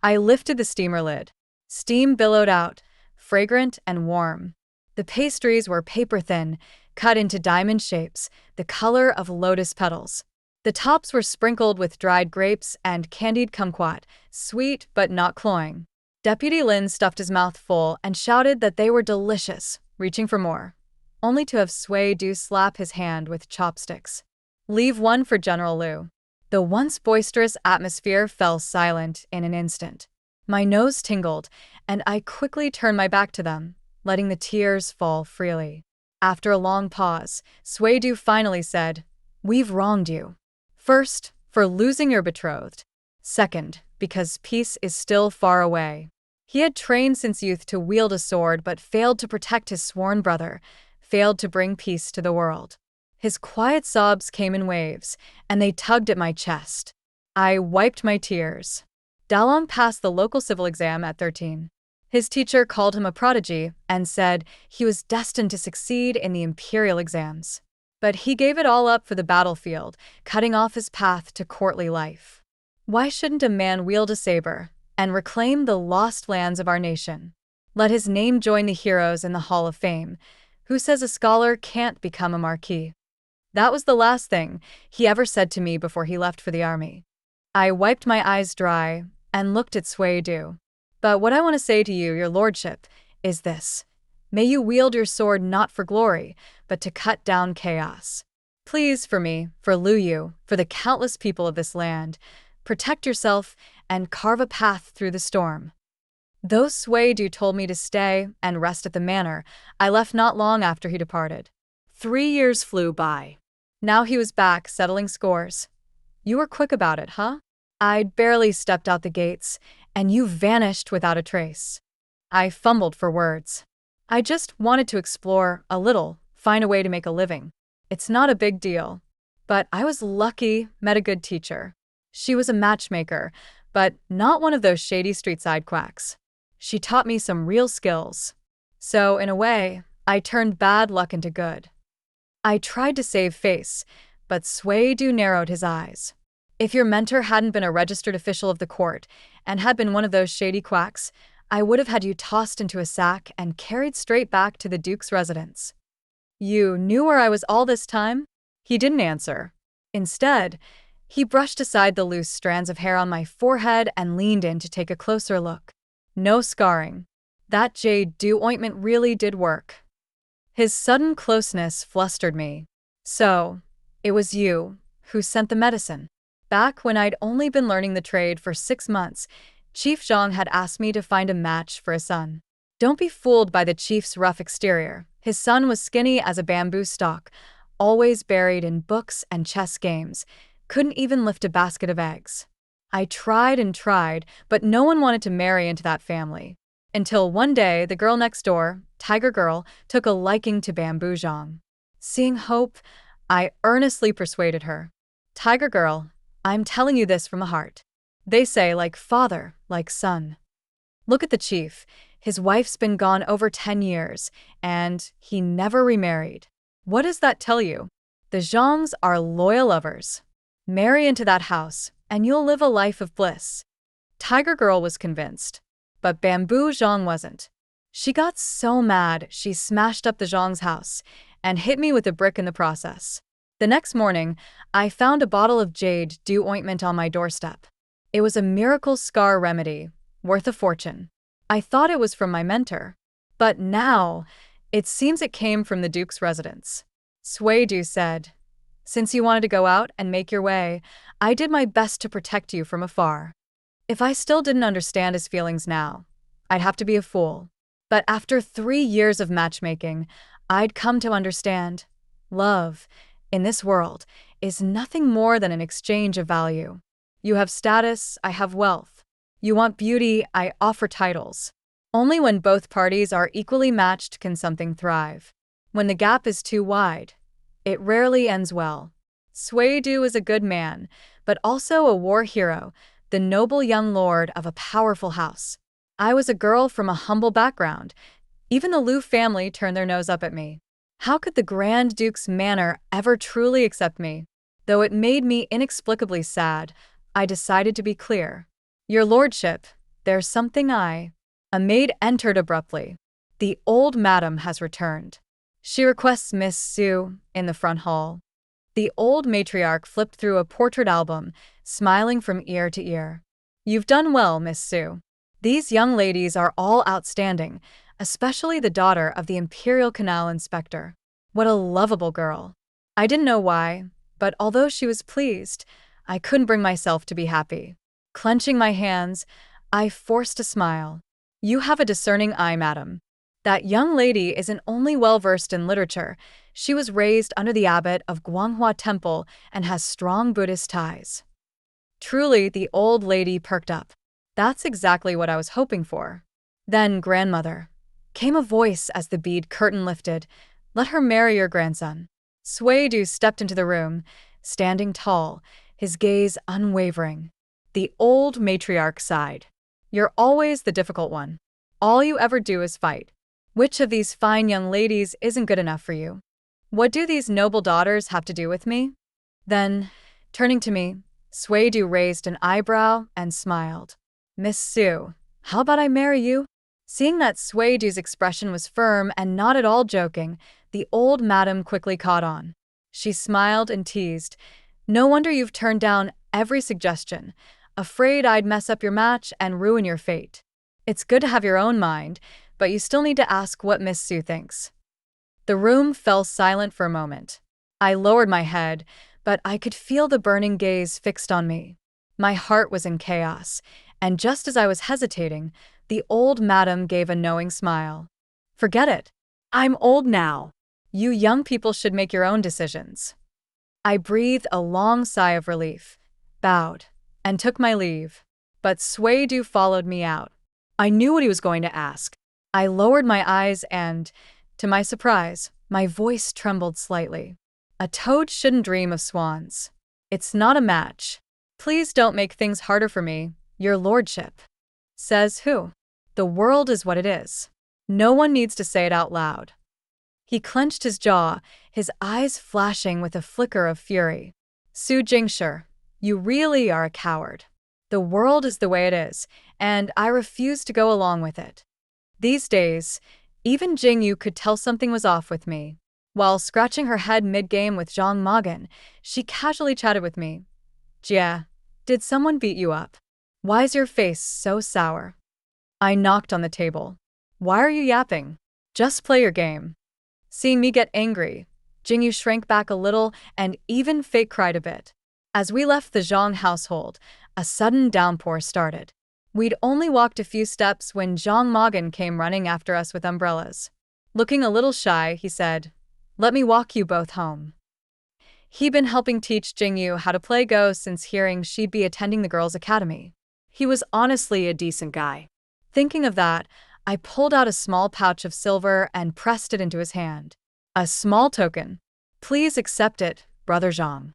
I lifted the steamer lid. Steam billowed out, fragrant and warm. The pastries were paper-thin, cut into diamond shapes, the color of lotus petals. The tops were sprinkled with dried grapes and candied kumquat, sweet but not cloying. Deputy Lin stuffed his mouth full and shouted that they were delicious, reaching for more, only to have Suitor slap his hand with chopsticks. "Leave one for General Liu." The once boisterous atmosphere fell silent in an instant. My nose tingled, and I quickly turned my back to them, letting the tears fall freely. After a long pause, Suitor finally said, "We've wronged you. First, for losing your betrothed. Second, because peace is still far away." He had trained since youth to wield a sword but failed to protect his sworn brother, failed to bring peace to the world. His quiet sobs came in waves, and they tugged at my chest. I wiped my tears. Dalong passed the local civil exam at 13. His teacher called him a prodigy and said he was destined to succeed in the imperial exams. But he gave it all up for the battlefield, cutting off his path to courtly life. Why shouldn't a man wield a saber and reclaim the lost lands of our nation? Let his name join the heroes in the Hall of Fame. Who says a scholar can't become a marquis? That was the last thing he ever said to me before he left for the army. I wiped my eyes dry and looked at Suitor. "But what I want to say to you, your lordship, is this. May you wield your sword not for glory, but to cut down chaos." Please, for me, for Lu Yu, for the countless people of this land, protect yourself and carve a path through the storm. Though Suitor told me to stay and rest at the manor, I left not long after he departed. 3 years flew by. Now he was back, settling scores. You were quick about it, huh? I'd barely stepped out the gates, and you vanished without a trace. I fumbled for words. I just wanted to explore a little, find a way to make a living. It's not a big deal. But I was lucky, met a good teacher. She was a matchmaker, but not one of those shady street-side quacks. She taught me some real skills. So, in a way, I turned bad luck into good. I tried to save face, but Suitor narrowed his eyes. If your mentor hadn't been a registered official of the court and had been one of those shady quacks, I would have had you tossed into a sack and carried straight back to the Duke's residence. You knew where I was all this time? He didn't answer. Instead, he brushed aside the loose strands of hair on my forehead and leaned in to take a closer look. No scarring. That jade dew ointment really did work. His sudden closeness flustered me. So, it was you who sent the medicine. Back when I'd only been learning the trade for 6 months, Chief Zhang had asked me to find a match for his son. Don't be fooled by the chief's rough exterior. His son was skinny as a bamboo stalk, always buried in books and chess games, couldn't even lift a basket of eggs. I tried and tried, but no one wanted to marry into that family. Until one day, the girl next door, Tiger Girl, took a liking to Bamboo Zhang. Seeing hope, I earnestly persuaded her. Tiger Girl, I'm telling you this from the heart. They say like father, like son. Look at the chief. His wife's been gone over 10 years, and he never remarried. What does that tell you? The Zhangs are loyal lovers. Marry into that house, and you'll live a life of bliss. Tiger Girl was convinced, but Bamboo Zhang wasn't. She got so mad she smashed up the Zhang's house and hit me with a brick in the process. The next morning, I found a bottle of jade dew ointment on my doorstep. It was a miracle scar remedy, worth a fortune. I thought it was from my mentor, but now it seems it came from the Duke's residence. Suitor said, "Since you wanted to go out and make your way, I did my best to protect you from afar." If I still didn't understand his feelings now, I'd have to be a fool. But after 3 years of matchmaking, I'd come to understand. Love, in this world, is nothing more than an exchange of value. You have status, I have wealth. You want beauty, I offer titles. Only when both parties are equally matched can something thrive. When the gap is too wide, it rarely ends well. Suitor is a good man, but also a war hero, the noble young lord of a powerful house. I was a girl from a humble background. Even the Liu family turned their nose up at me. How could the Grand Duke's manor ever truly accept me? Though it made me inexplicably sad, I decided to be clear. Your lordship, there's something A maid entered abruptly. The old madam has returned. She requests Miss Su in the front hall. The old matriarch flipped through a portrait album, smiling from ear to ear. You've done well, Miss Su. These young ladies are all outstanding, especially the daughter of the Imperial Canal Inspector. What a lovable girl. I didn't know why, but although she was pleased, I couldn't bring myself to be happy. Clenching my hands, I forced a smile. You have a discerning eye, madam. That young lady isn't only well-versed in literature, she was raised under the abbot of Guanghua Temple and has strong Buddhist ties. Truly, the old lady perked up. That's exactly what I was hoping for. Then, grandmother, came a voice as the bead curtain lifted. Let her marry your grandson. Suitor stepped into the room, standing tall, his gaze unwavering. The old matriarch sighed. You're always the difficult one. All you ever do is fight. Which of these fine young ladies isn't good enough for you? What do these noble daughters have to do with me? Then, turning to me, Suitor raised an eyebrow and smiled. Miss Su, how about I marry you? Seeing that Suitor's expression was firm and not at all joking, the old madam quickly caught on. She smiled and teased. No wonder you've turned down every suggestion, afraid I'd mess up your match and ruin your fate. It's good to have your own mind, but you still need to ask what Miss Su thinks. The room fell silent for a moment. I lowered my head, but I could feel the burning gaze fixed on me. My heart was in chaos, and just as I was hesitating, the old madam gave a knowing smile. Forget it. I'm old now. You young people should make your own decisions. I breathed a long sigh of relief, bowed, and took my leave. But Sway-do followed me out. I knew what he was going to ask. I lowered my eyes and, to my surprise, my voice trembled slightly. A toad shouldn't dream of swans. It's not a match. Please don't make things harder for me, your lordship. Says who? The world is what it is. No one needs to say it out loud. He clenched his jaw, his eyes flashing with a flicker of fury. Su Jingshi, you really are a coward. The world is the way it is, and I refuse to go along with it. These days, even Jingyu could tell something was off with me. While scratching her head mid-game with Zhang Magan, she casually chatted with me. Jia, did someone beat you up? Why's your face so sour? I knocked on the table. Why are you yapping? Just play your game. Seeing me get angry, Jingyu shrank back a little and even fake cried a bit. As we left the Zhang household, a sudden downpour started. We'd only walked a few steps when Zhang Magan came running after us with umbrellas. Looking a little shy, he said, "Let me walk you both home." He'd been helping teach Jingyu how to play Go since hearing she'd be attending the girls' academy. He was honestly a decent guy. Thinking of that, I pulled out a small pouch of silver and pressed it into his hand. A small token. Please accept it, Brother Zhang.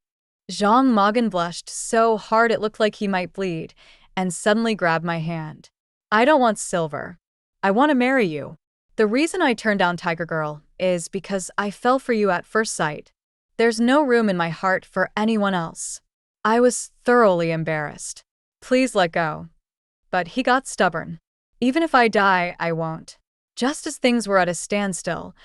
Zhang Magan blushed so hard it looked like he might bleed, and suddenly grabbed my hand. I don't want silver. I want to marry you. The reason I turned down Tiger Girl is because I fell for you at first sight. There's no room in my heart for anyone else. I was thoroughly embarrassed. Please let go. But he got stubborn. Even if I die, I won't. Just as things were at a standstill,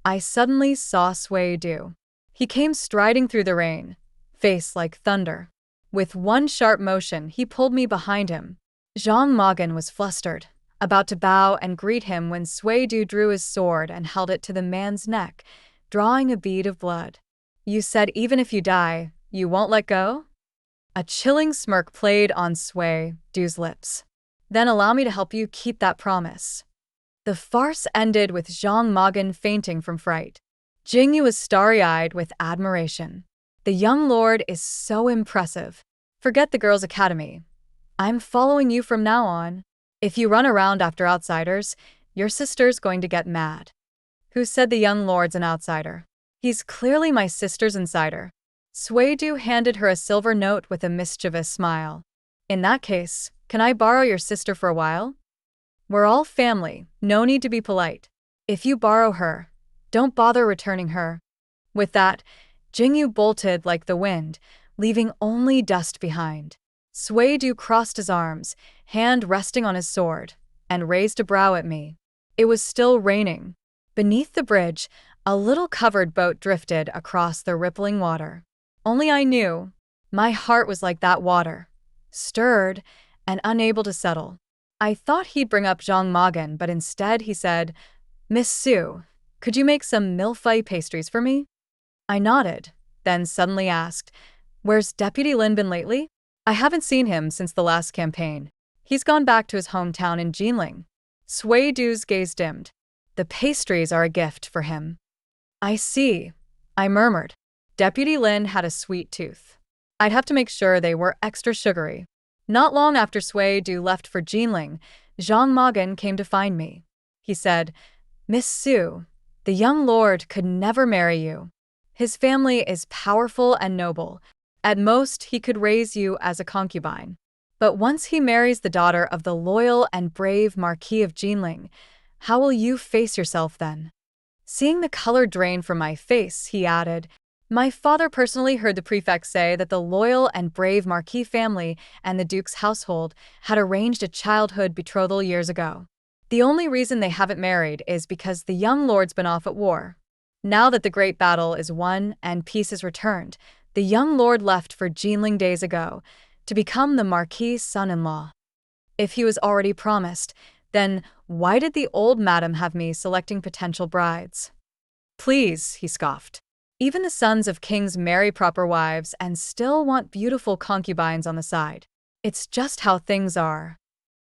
I suddenly saw Sway-do. He came striding through the rain, face like thunder. With one sharp motion, he pulled me behind him. Zhang Magan was flustered, about to bow and greet him when Sway-do drew his sword and held it to the man's neck, drawing a bead of blood. You said even if you die, you won't let go? A chilling smirk played on Sway-do's lips. Then allow me to help you keep that promise. The farce ended with Zhang Magan fainting from fright. Jingyu was starry-eyed with admiration. The young lord is so impressive. Forget the girls' academy. I'm following you from now on. If you run around after outsiders, your sister's going to get mad. Who said the young lord's an outsider? He's clearly my sister's insider. Sway-do handed her a silver note with a mischievous smile. In that case, can I borrow your sister for a while? We're all family, no need to be polite. If you borrow her, don't bother returning her. With that, Jingyu bolted like the wind, leaving only dust behind. Sway-do crossed his arms, hand resting on his sword, and raised a brow at me. It was still raining. Beneath the bridge, a little covered boat drifted across the rippling water. Only I knew, my heart was like that water, stirred and unable to settle. I thought he'd bring up Zhang Magan, but instead he said, "Miss Su, could you make some mille-feuille pastries for me?" I nodded, then suddenly asked, "Where's Deputy Lin been lately? I haven't seen him since the last campaign. He's gone back to his hometown in Jinling." Sway-do's gaze dimmed. The pastries are a gift for him. I see, I murmured. Deputy Lin had a sweet tooth. I'd have to make sure they were extra sugary. Not long after Sway-do left for Jinling, Zhang Magan came to find me. He said, "Miss Su, the young lord could never marry you. His family is powerful and noble. At most, he could raise you as a concubine. But once he marries the daughter of the loyal and brave Marquis of Jinling, how will you face yourself then?" Seeing the color drain from my face, he added, "My father personally heard the prefect say that the loyal and brave Marquis family and the Duke's household had arranged a childhood betrothal years ago. The only reason they haven't married is because the young lord's been off at war. Now that the great battle is won and peace is returned, the young lord left for Jinling days ago to become the Marquis' son-in-law. If he was already promised, then why did the old madam have me selecting potential brides?" "Please," he scoffed. Even the sons of kings marry proper wives and still want beautiful concubines on the side. It's just how things are.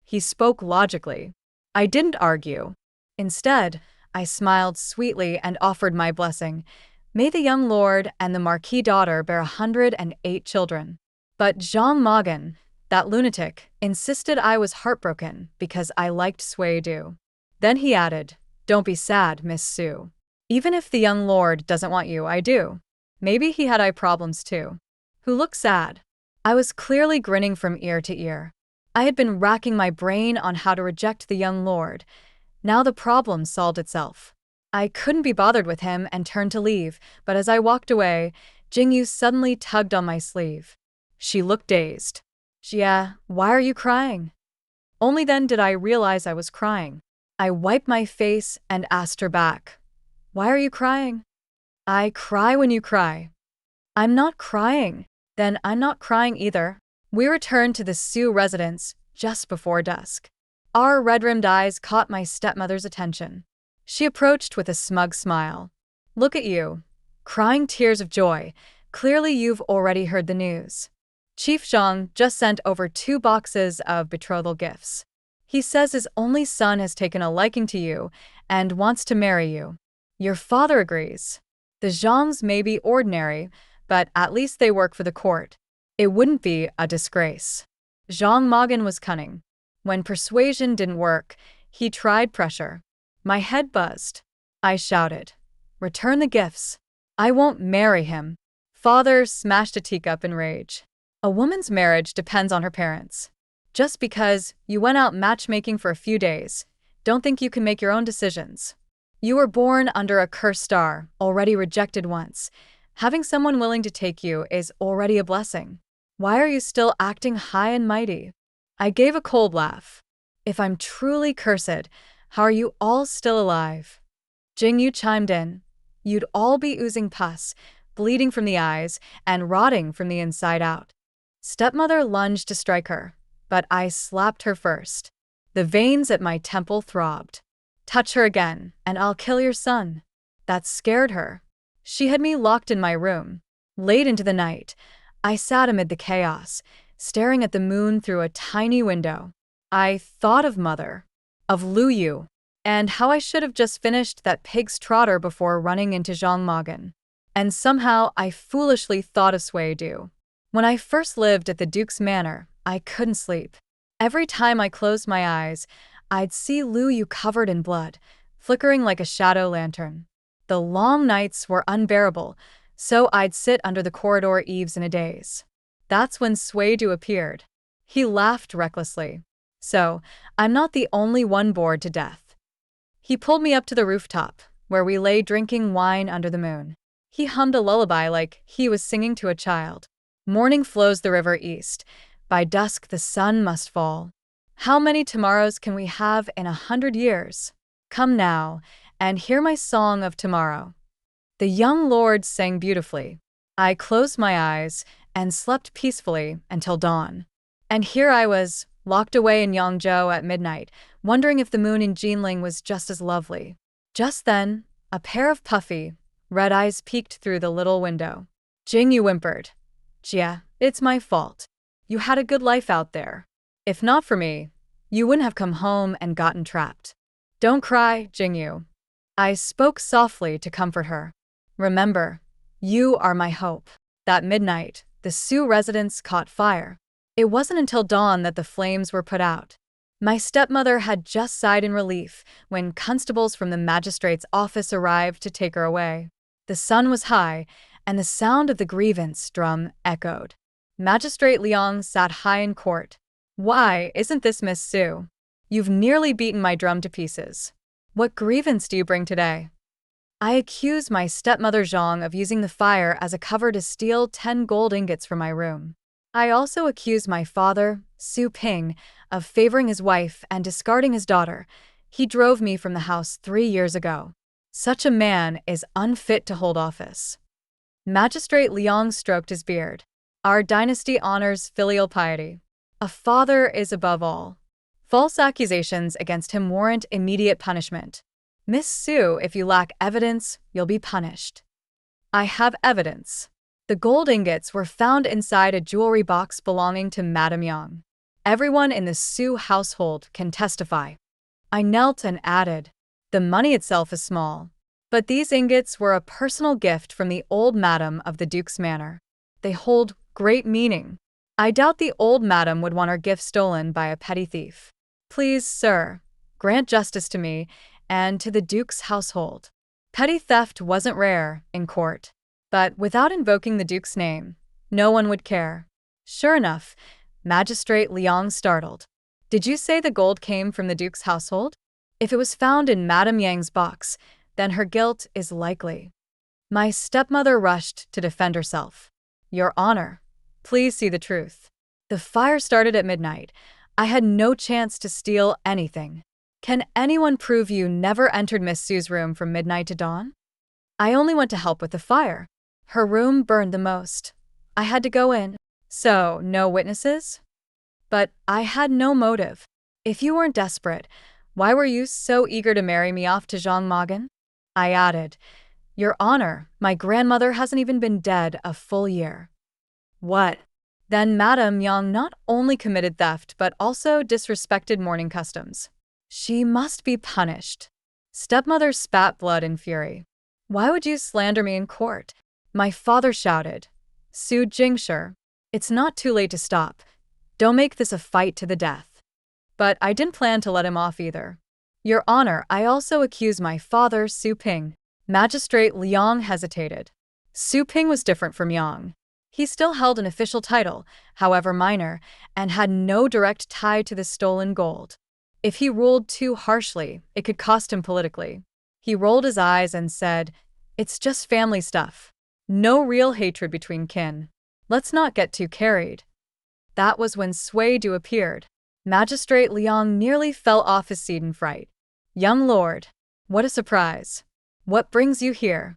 He spoke logically. I didn't argue. Instead, I smiled sweetly and offered my blessing. May the young lord and the marquis daughter bear 108 children. But Jean Magan, that lunatic, insisted I was heartbroken because I liked Suitor. Then he added, "Don't be sad, Miss Sue. Even if the young lord doesn't want you, I do." Maybe he had eye problems too. Who looked sad? I was clearly grinning from ear to ear. I had been racking my brain on how to reject the young lord. Now the problem solved itself. I couldn't be bothered with him and turned to leave, but as I walked away, Jingyu suddenly tugged on my sleeve. She looked dazed. "Jia, why are you crying?" Only then did I realize I was crying. I wiped my face and asked her back, "Why are you crying?" "I cry when you cry." "I'm not crying." "Then I'm not crying either." We returned to the Sioux residence just before dusk. Our red-rimmed eyes caught my stepmother's attention. She approached with a smug smile. "Look at you, crying tears of joy. Clearly you've already heard the news. Chief Zhang just sent over 2 boxes of betrothal gifts. He says his only son has taken a liking to you and wants to marry you. Your father agrees. The Zhangs may be ordinary, but at least they work for the court. It wouldn't be a disgrace." Zhang Magan was cunning. When persuasion didn't work, he tried pressure. My head buzzed. I shouted, "Return the gifts." "I won't marry him." Father smashed a teacup in rage. A woman's marriage depends on her parents. Just because you went out matchmaking for a few days, don't think you can make your own decisions. You were born under a cursed star, already rejected once. Having someone willing to take you is already a blessing. Why are you still acting high and mighty? I gave a cold laugh. If I'm truly cursed, how are you all still alive? Jingyu chimed in. You'd all be oozing pus, bleeding from the eyes, and rotting from the inside out. Stepmother lunged to strike her, but I slapped her first. The veins at my temple throbbed. "Touch her again, and I'll kill your son." That scared her. She had me locked in my room. Late into the night, I sat amid the chaos, staring at the moon through a tiny window. I thought of Mother, of Lu Yu, and how I should have just finished that pig's trotter before running into Zhang Magan. And somehow I foolishly thought of Suitor. When I first lived at the Duke's manor, I couldn't sleep. Every time I closed my eyes, I'd see Lu Yu covered in blood, flickering like a shadow lantern. The long nights were unbearable, so I'd sit under the corridor eaves in a daze. That's when Suitor appeared. He laughed recklessly. "So, I'm not the only one bored to death." He pulled me up to the rooftop, where we lay drinking wine under the moon. He hummed a lullaby like he was singing to a child. "Morning flows the river east. By dusk the sun must fall. How many tomorrows can we have in 100 years? Come now, and hear my song of tomorrow." The young lord sang beautifully. I closed my eyes and slept peacefully until dawn. And here I was, locked away in Yangzhou at midnight, wondering if the moon in Jinling was just as lovely. Just then, a pair of puffy, red eyes peeked through the little window. Jingyu whimpered. "Jia, it's my fault. You had a good life out there. If not for me, you wouldn't have come home and gotten trapped." "Don't cry, Jingyu." I spoke softly to comfort her. "Remember, you are my hope." That midnight, the Sioux residence caught fire. It wasn't until dawn that the flames were put out. My stepmother had just sighed in relief when constables from the magistrate's office arrived to take her away. The sun was high, and the sound of the grievance drum echoed. Magistrate Liang sat high in court. "Why, isn't this Miss Sue? You've nearly beaten my drum to pieces. What grievance do you bring today?" I accused my stepmother Zhang of using the fire as a cover to steal 10 gold ingots from my room. I also accused my father, Su Ping, of favoring his wife and discarding his daughter. He drove me from the house 3 years ago. Such a man is unfit to hold office. Magistrate Liang stroked his beard. Our dynasty honors filial piety. A father is above all. False accusations against him warrant immediate punishment. Miss Sue, if you lack evidence, you'll be punished. I have evidence. The gold ingots were found inside a jewelry box belonging to Madame Yang. Everyone in the Su household can testify. I knelt and added, the money itself is small, but these ingots were a personal gift from the old madam of the Duke's manor. They hold great meaning. I doubt the old madam would want her gift stolen by a petty thief. Please, sir, grant justice to me and to the Duke's household. Petty theft wasn't rare in court, but without invoking the Duke's name, no one would care. Sure enough, Magistrate Liang startled. Did you say the gold came from the Duke's household? If it was found in Madame Yang's box, then her guilt is likely. My stepmother rushed to defend herself. Your Honor, please see the truth. The fire started at midnight. I had no chance to steal anything. Can anyone prove you never entered Miss Sue's room from midnight to dawn? I only went to help with the fire. Her room burned the most. I had to go in. So, no witnesses? But I had no motive. If you weren't desperate, why were you so eager to marry me off to Zhang Magan? I added, Your Honor, my grandmother hasn't even been dead a full year. What? Then Madame Yang not only committed theft but also disrespected mourning customs. She must be punished. Stepmother spat blood in fury. Why would you slander me in court? My father shouted. Su Jingshi, it's not too late to stop. Don't make this a fight to the death. But I didn't plan to let him off either. Your Honor, I also accuse my father, Su Ping. Magistrate Liang hesitated. Su Ping was different from Yang. He still held an official title, however minor, and had no direct tie to the stolen gold. If he ruled too harshly, it could cost him politically. He rolled his eyes and said, It's just family stuff. No real hatred between kin. Let's not get too carried. That was when Suitor appeared. Magistrate Liang nearly fell off his seat in fright. Young lord, what a surprise. What brings you here?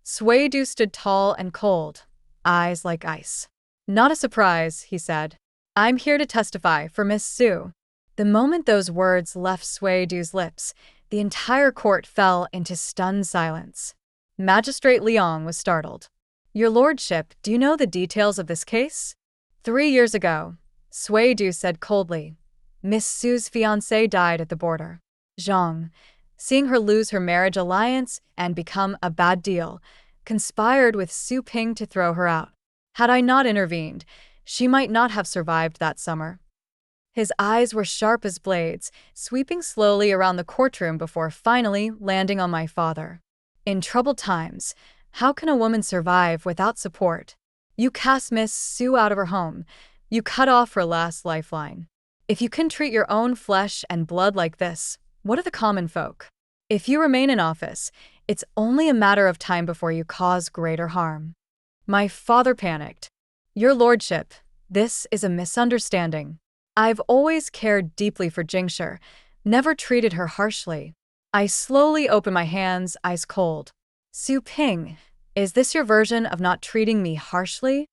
Suitor stood tall and cold, eyes like ice. Not a surprise, he said. I'm here to testify for Miss Su. The moment those words left Suitor's lips, the entire court fell into stunned silence. Magistrate Liang was startled. Your lordship, do you know the details of this case? 3 years ago, Suitor said coldly, Miss Su's fiancé died at the border. Zhang, seeing her lose her marriage alliance and become a bad deal, conspired with Su Ping to throw her out. Had I not intervened, she might not have survived that summer. His eyes were sharp as blades, sweeping slowly around the courtroom before finally landing on my father. In troubled times, how can a woman survive without support? You cast Miss Su out of her home. You cut off her last lifeline. If you can treat your own flesh and blood like this, what are the common folk? If you remain in office, it's only a matter of time before you cause greater harm. My father panicked. Your lordship, this is a misunderstanding. I've always cared deeply for Jingshi, never treated her harshly. I slowly opened my hands, ice cold. Su Ping, is this your version of not treating me harshly?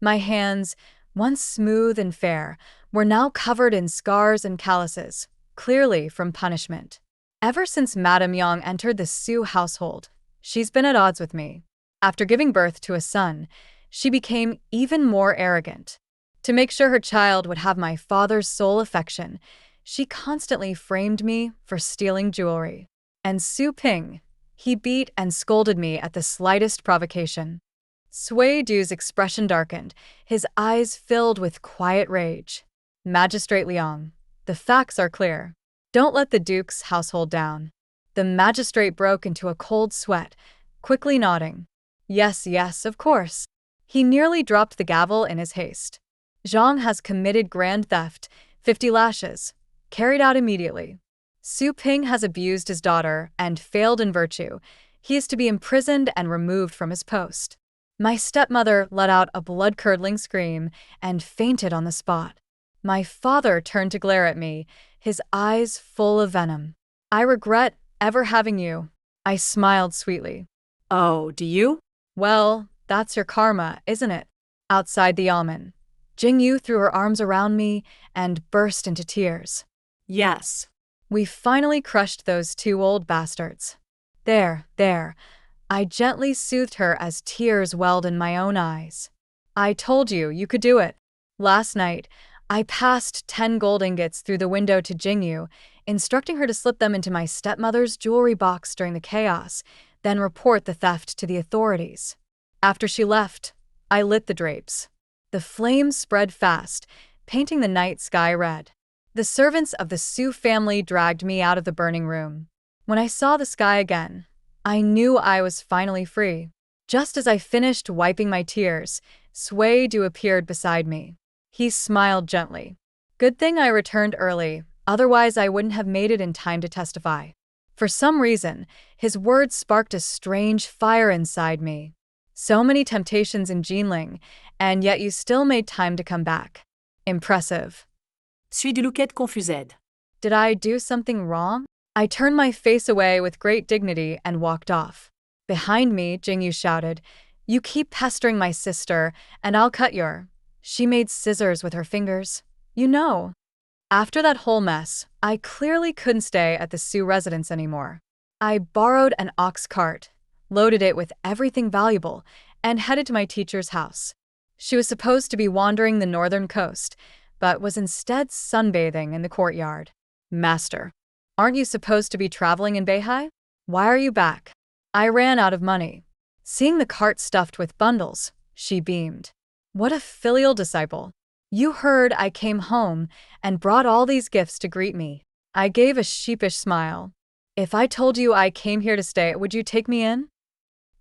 My hands, once smooth and fair, were now covered in scars and calluses, clearly from punishment. Ever since Madame Yang entered the Su household, she's been at odds with me. After giving birth to a son, she became even more arrogant. To make sure her child would have my father's sole affection, she constantly framed me for stealing jewelry. And Su Ping, he beat and scolded me at the slightest provocation. Suitor's expression darkened, his eyes filled with quiet rage. Magistrate Liang, the facts are clear. Don't let the Duke's household down. The magistrate broke into a cold sweat, quickly nodding. Yes, yes, of course. He nearly dropped the gavel in his haste. Zhang has committed grand theft, 50 lashes, carried out immediately. Su Ping has abused his daughter and failed in virtue. He is to be imprisoned and removed from his post. My stepmother let out a blood-curdling scream and fainted on the spot. My father turned to glare at me, his eyes full of venom. I regret ever having you. I smiled sweetly. Oh, do you? Well, that's your karma, isn't it? Outside the almond, Jingyu threw her arms around me and burst into tears. Yes. We finally crushed those 2 old bastards. There, I gently soothed her as tears welled in my own eyes. I told you, you could do it. Last night, I passed 10 gold ingots through the window to Jingyu, instructing her to slip them into my stepmother's jewelry box during the chaos, then report the theft to the authorities. After she left, I lit the drapes. The flames spread fast, painting the night sky red. The servants of the Su family dragged me out of the burning room. When I saw the sky again, I knew I was finally free. Just as I finished wiping my tears, Sui-do appeared beside me. He smiled gently. Good thing I returned early, otherwise I wouldn't have made it in time to testify. For some reason, his words sparked a strange fire inside me. So many temptations in Jinling, and yet you still made time to come back. Impressive. Suis-du looked confused. Did I do something wrong? I turned my face away with great dignity and walked off. Behind me, Jingyu shouted, "You keep pestering my sister, and I'll cut your—" She made scissors with her fingers. You know. After that whole mess, I clearly couldn't stay at the Su residence anymore. I borrowed an ox cart, loaded it with everything valuable, and headed to my teacher's house. She was supposed to be wandering the northern coast, but was instead sunbathing in the courtyard. Master, aren't you supposed to be traveling in Beihai? Why are you back? I ran out of money. Seeing the cart stuffed with bundles, she beamed. What a filial disciple. You heard I came home and brought all these gifts to greet me. I gave a sheepish smile. If I told you I came here to stay, would you take me in?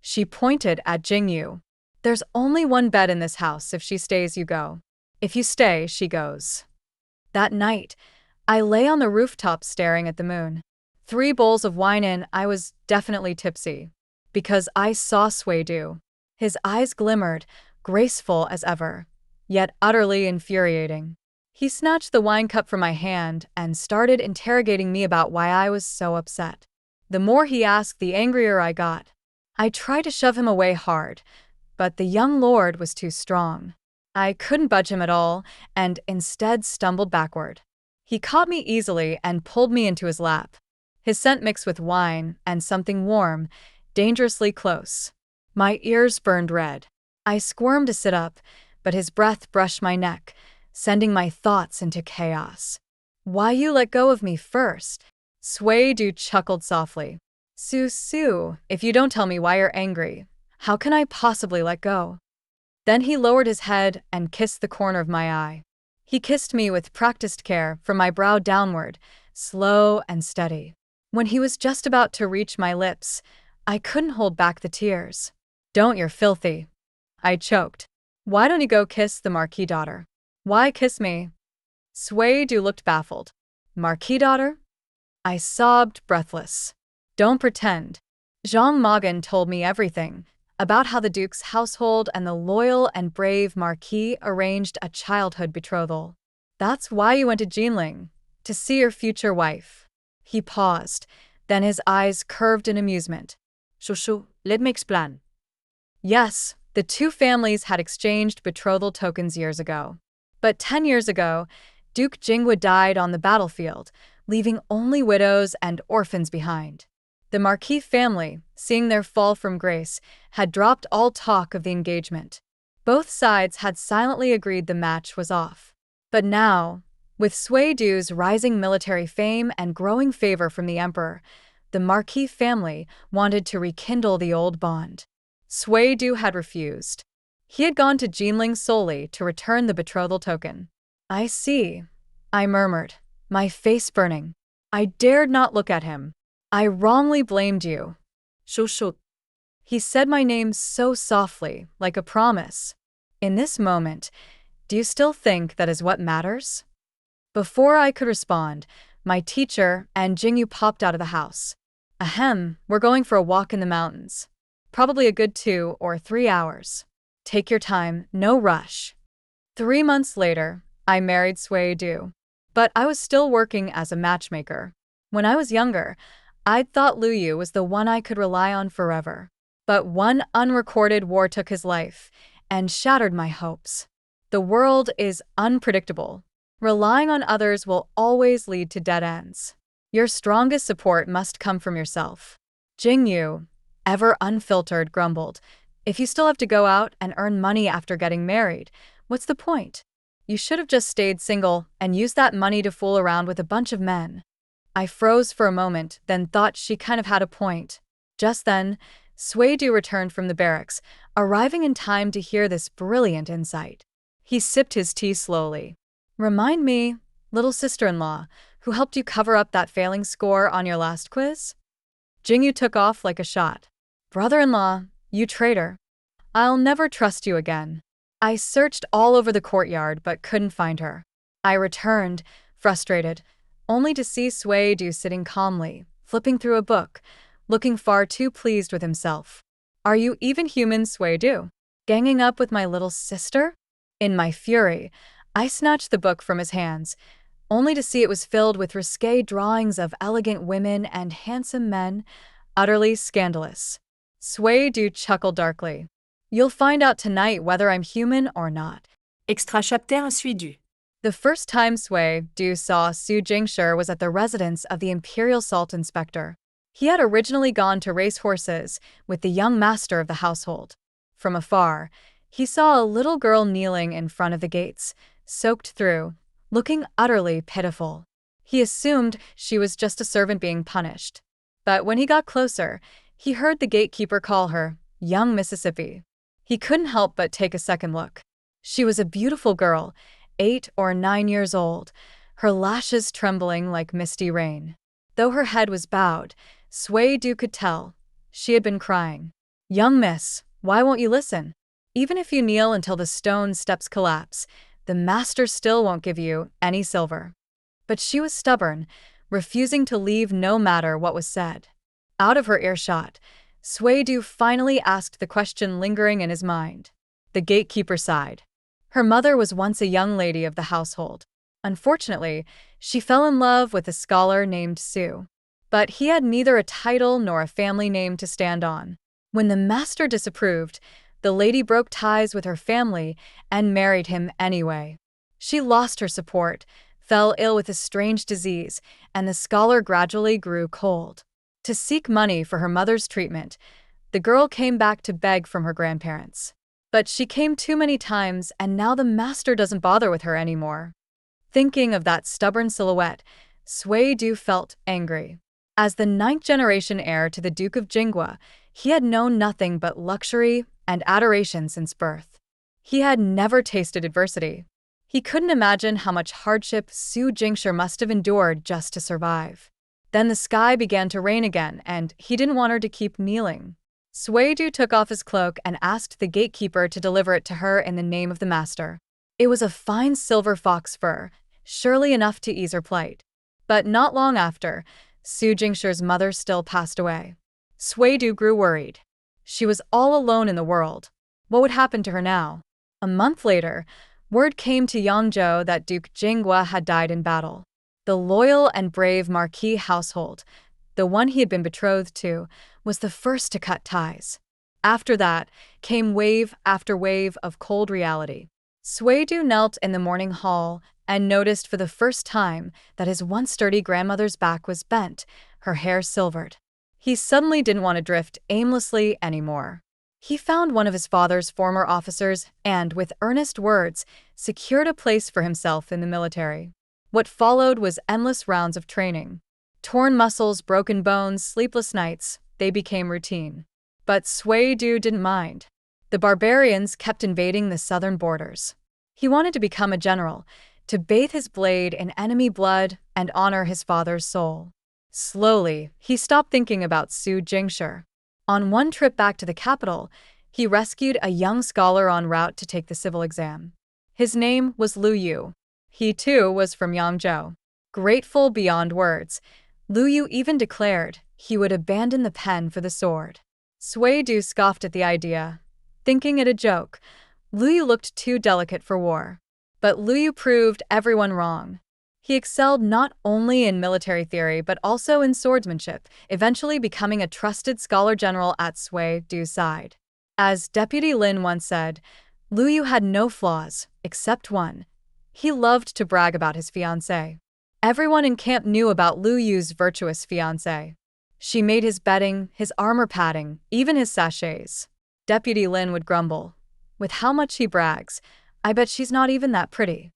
She pointed at Jingyu. There's only one bed in this house. If she stays, you go. If you stay, she goes. That night, I lay on the rooftop staring at the moon. 3 bowls of wine in, I was definitely tipsy. Because I saw Sui-do. His eyes glimmered, graceful as ever, yet utterly infuriating. He snatched the wine cup from my hand and started interrogating me about why I was so upset. The more he asked, the angrier I got. I tried to shove him away hard, but the young lord was too strong. I couldn't budge him at all, and instead stumbled backward. He caught me easily and pulled me into his lap. His scent mixed with wine and something warm, dangerously close. My ears burned red. I squirmed to sit up, but his breath brushed my neck, sending my thoughts into chaos. Why you let go of me first? Sui-do chuckled softly. Su, if you don't tell me why you're angry, how can I possibly let go? Then he lowered his head and kissed the corner of my eye. He kissed me with practiced care from my brow downward, slow and steady. When he was just about to reach my lips, I couldn't hold back the tears. Don't, you're filthy. I choked. Why don't you go kiss the Marquis daughter? Why kiss me? Sui-do looked baffled. Marquis daughter? I sobbed, breathless. Don't pretend. Zhang Magan told me everything, about how the Duke's household and the loyal and brave Marquis arranged a childhood betrothal. That's why you went to Jinling, to see your future wife. He paused, then his eyes curved in amusement. Shoshu, let me explain. Yes, the 2 families had exchanged betrothal tokens years ago. But 10 years ago, Duke Jingwu died on the battlefield, leaving only widows and orphans behind. The Marquis family, seeing their fall from grace, had dropped all talk of the engagement. Both sides had silently agreed the match was off. But now, with Sui-do's rising military fame and growing favor from the emperor, the Marquis family wanted to rekindle the old bond. Sui-do had refused. He had gone to Jinling solely to return the betrothal token. I see, I murmured, my face burning. I dared not look at him. I wrongly blamed you. Shoshu. He said my name so softly, like a promise. In this moment, do you still think that is what matters? Before I could respond, my teacher and Jingyu popped out of the house. Ahem, we're going for a walk in the mountains. Probably a good 2 or 3 hours. Take your time, no rush. 3 months later, I married Sui-do. But I was still working as a matchmaker. When I was younger, I'd thought Liu Yu was the one I could rely on forever. But one unrecorded war took his life and shattered my hopes. The world is unpredictable. Relying on others will always lead to dead ends. Your strongest support must come from yourself. Jingyu, ever unfiltered, grumbled, "If you still have to go out and earn money after getting married, what's the point? You should have just stayed single and used that money to fool around with a bunch of men." I froze for a moment, then thought she kind of had a point. Just then, Suedu returned from the barracks, arriving in time to hear this brilliant insight. He sipped his tea slowly. "Remind me, little sister-in-law, who helped you cover up that failing score on your last quiz?" Jingyu took off like a shot. "Brother-in-law, you traitor. I'll never trust you again." I searched all over the courtyard but couldn't find her. I returned, frustrated, only to see Suedu sitting calmly, flipping through a book, looking far too pleased with himself. "Are you even human, Suedu? Ganging up with my little sister?" In my fury, I snatched the book from his hands, only to see it was filled with risque drawings of elegant women and handsome men, utterly scandalous. Suedu chuckled darkly. "You'll find out tonight whether I'm human or not." Extra chapter suidu. The first time Suedu saw Su Jingshi was at the residence of the Imperial Salt Inspector. He had originally gone to race horses with the young master of the household. From afar, he saw a little girl kneeling in front of the gates, soaked through, looking utterly pitiful. He assumed she was just a servant being punished. But when he got closer, he heard the gatekeeper call her young Mississippi. He couldn't help but take a second look. She was a beautiful girl, 8 or 9 years old, her lashes trembling like misty rain. Though her head was bowed, Suedu could tell she had been crying. "Young miss, why won't you listen? Even if you kneel until the stone steps collapse, the master still won't give you any silver." But she was stubborn, refusing to leave no matter what was said. Out of her earshot, Suedu finally asked the question lingering in his mind. The gatekeeper sighed. Her mother was once a young lady of the household. Unfortunately, she fell in love with a scholar named Su. But he had neither a title nor a family name to stand on. When the master disapproved, the lady broke ties with her family and married him anyway. She lost her support, fell ill with a strange disease, and the scholar gradually grew cold. To seek money for her mother's treatment, the girl came back to beg from her grandparents. But she came too many times, and now the master doesn't bother with her anymore. Thinking of that stubborn silhouette, Suedu felt angry. As the 9th-generation heir to the Duke of Jingwa, he had known nothing but luxury and adoration since birth. He had never tasted adversity. He couldn't imagine how much hardship Su Jingshi must have endured just to survive. Then the sky began to rain again, and he didn't want her to keep kneeling. Suedu took off his cloak and asked the gatekeeper to deliver it to her in the name of the master. It was a fine silver fox fur, surely enough to ease her plight. But not long after, Su Jingshi's mother still passed away. Suedu grew worried. She was all alone in the world. What would happen to her now? A month later, word came to Yangzhou that Duke Jingwa had died in battle. The loyal and brave Marquis household, the one he had been betrothed to, was the first to cut ties. After that came wave after wave of cold reality. Suedu knelt in the morning hall and noticed for the first time that his once sturdy grandmother's back was bent, her hair silvered. He suddenly didn't want to drift aimlessly anymore. He found one of his father's former officers and, with earnest words, secured a place for himself in the military. What followed was endless rounds of training. Torn muscles, broken bones, sleepless nights, they became routine. But Suedu didn't mind. The barbarians kept invading the southern borders. He wanted to become a general, to bathe his blade in enemy blood and honor his father's soul. Slowly, he stopped thinking about Su Jingshi. On one trip back to the capital, he rescued a young scholar en route to take the civil exam. His name was Lu Yu. He too was from Yangzhou. Grateful beyond words, Lu Yu even declared he would abandon the pen for the sword. Suedu scoffed at the idea, thinking it a joke. Lu Yu looked too delicate for war. But Lu Yu proved everyone wrong. He excelled not only in military theory but also in swordsmanship, eventually becoming a trusted scholar general at Suedu's side. As Deputy Lin once said, Lu Yu had no flaws, except one. He loved to brag about his fiancée. Everyone in camp knew about Lu Yu's virtuous fiancée. She made his bedding, his armor padding, even his sachets. Deputy Lin would grumble. With how much he brags, I bet she's not even that pretty.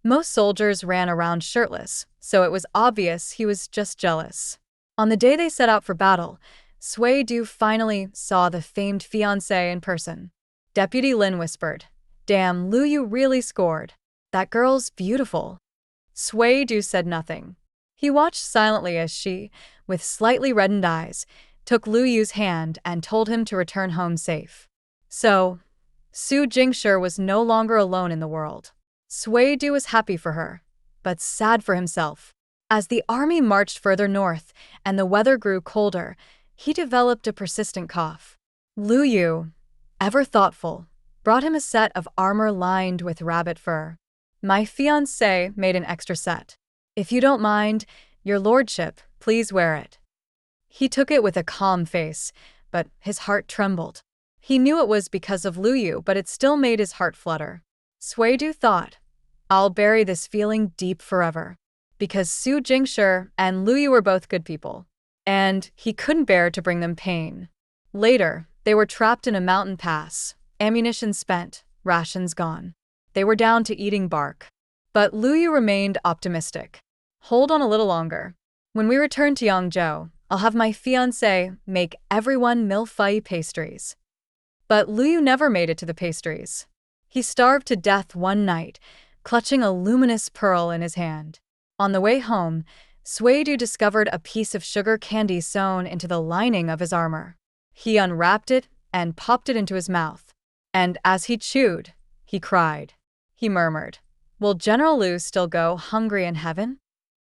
Most soldiers ran around shirtless, so it was obvious he was just jealous. On the day they set out for battle, Sui Du finally saw the famed fiancé in person. Deputy Lin whispered, "Damn, Lu Yu really scored. That girl's beautiful." Sui Du said nothing. He watched silently as she, with slightly reddened eyes, took Lu Yu's hand and told him to return home safe. So, Su Jingshi was no longer alone in the world. Sui Du was happy for her, but sad for himself. As the army marched further north and the weather grew colder, he developed a persistent cough. Lu Yu, ever thoughtful, brought him a set of armor lined with rabbit fur. "My fiancé made an extra set. If you don't mind, your lordship, please wear it." He took it with a calm face, but his heart trembled. He knew it was because of Lu Yu, but it still made his heart flutter. Sui Du thought, "I'll bury this feeling deep forever." Because Su Jingshi and Lu Yu were both good people, and he couldn't bear to bring them pain. Later, they were trapped in a mountain pass, ammunition spent, rations gone. They were down to eating bark. But Lu Yu remained optimistic. "Hold on a little longer. When we return to Yangzhou, I'll have my fiancé make everyone millefeuille pastries." But Lu Yu never made it to the pastries. He starved to death one night, clutching a luminous pearl in his hand. On the way home, Sui Du discovered a piece of sugar candy sewn into the lining of his armor. He unwrapped it and popped it into his mouth. And as he chewed, he cried. He murmured, "Will General Lu still go hungry in heaven?"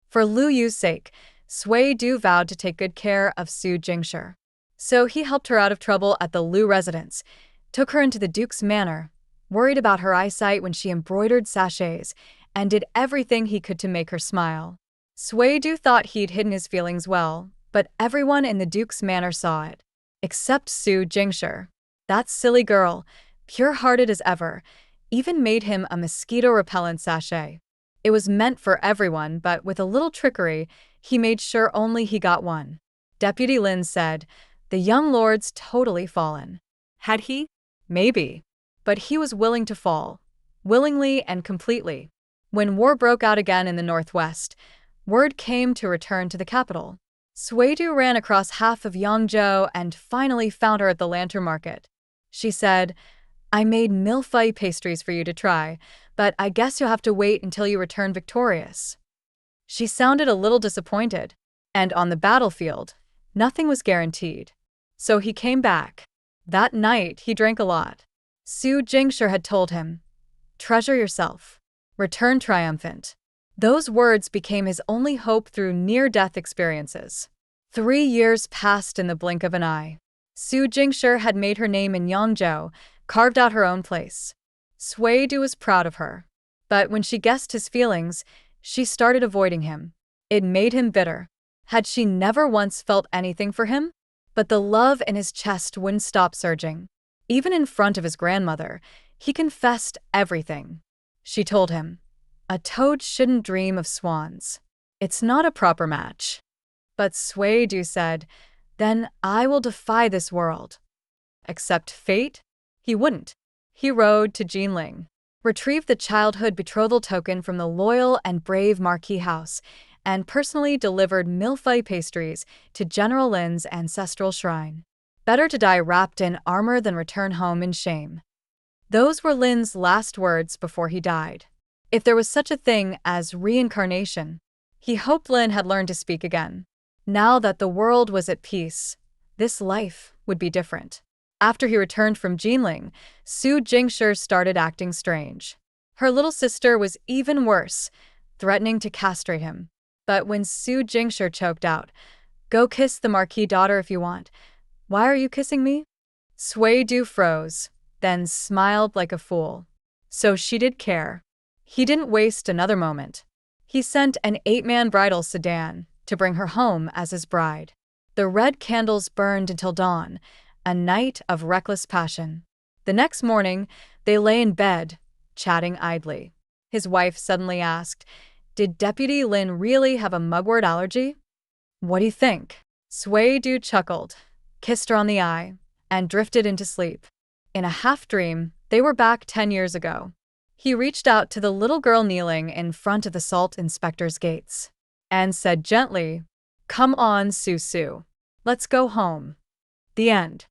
For Lu Yu's sake, Sui Du vowed to take good care of Su Jingshi. So he helped her out of trouble at the Lu residence, took her into the Duke's manor, worried about her eyesight when she embroidered sachets, and did everything he could to make her smile. Sui Du thought he'd hidden his feelings well, but everyone in the Duke's manor saw it. Except Su Jingshi. That silly girl, pure-hearted as ever, even made him a mosquito-repellent sachet. It was meant for everyone, but with a little trickery, he made sure only he got one. Deputy Lin said, "The young lord's totally fallen." Had he? Maybe. But he was willing to fall. Willingly and completely. When war broke out again in the northwest, word came to return to the capital. Sui Du ran across half of Yangzhou and finally found her at the lantern market. She said, "I made millefeuille pastries for you to try, but I guess you'll have to wait until you return victorious." She sounded a little disappointed, and on the battlefield, nothing was guaranteed. So he came back. That night, he drank a lot. Su Jingshi had told him, "Treasure yourself. Return triumphant." Those words became his only hope through near-death experiences. 3 years passed in the blink of an eye. Su Jingshi had made her name in Yangzhou, carved out her own place. Sui Du was proud of her. But when she guessed his feelings, she started avoiding him. It made him bitter. Had she never once felt anything for him? But the love in his chest wouldn't stop surging. Even in front of his grandmother, he confessed everything. She told him, "A toad shouldn't dream of swans. It's not a proper match." But Sui Du said, "Then I will defy this world." Accept fate? He wouldn't. He rode to Jinling, retrieved the childhood betrothal token from the loyal and brave Marquis house, and personally delivered millefeuille pastries to General Lin's ancestral shrine. Better to die wrapped in armor than return home in shame. Those were Lin's last words before he died. If there was such a thing as reincarnation, he hoped Lin had learned to speak again. Now that the world was at peace, this life would be different. After he returned from Jinling, Su Jingshi started acting strange. Her little sister was even worse, threatening to castrate him. But when Su Jingshi choked out, "Go kiss the Marquis daughter if you want. Why are you kissing me?" Sui Du froze, then smiled like a fool. So she did care. He didn't waste another moment. He sent an 8-man bridal sedan to bring her home as his bride. The red candles burned until dawn, a night of reckless passion. The next morning, they lay in bed, chatting idly. His wife suddenly asked, "Did Deputy Lin really have a mugwort allergy?" "What do you think?" Suitor chuckled, kissed her on the eye, and drifted into sleep. In a half-dream, they were back 10 years ago. He reached out to the little girl kneeling in front of the salt inspector's gates and said gently, "Come on, Susu. Let's go home." The end.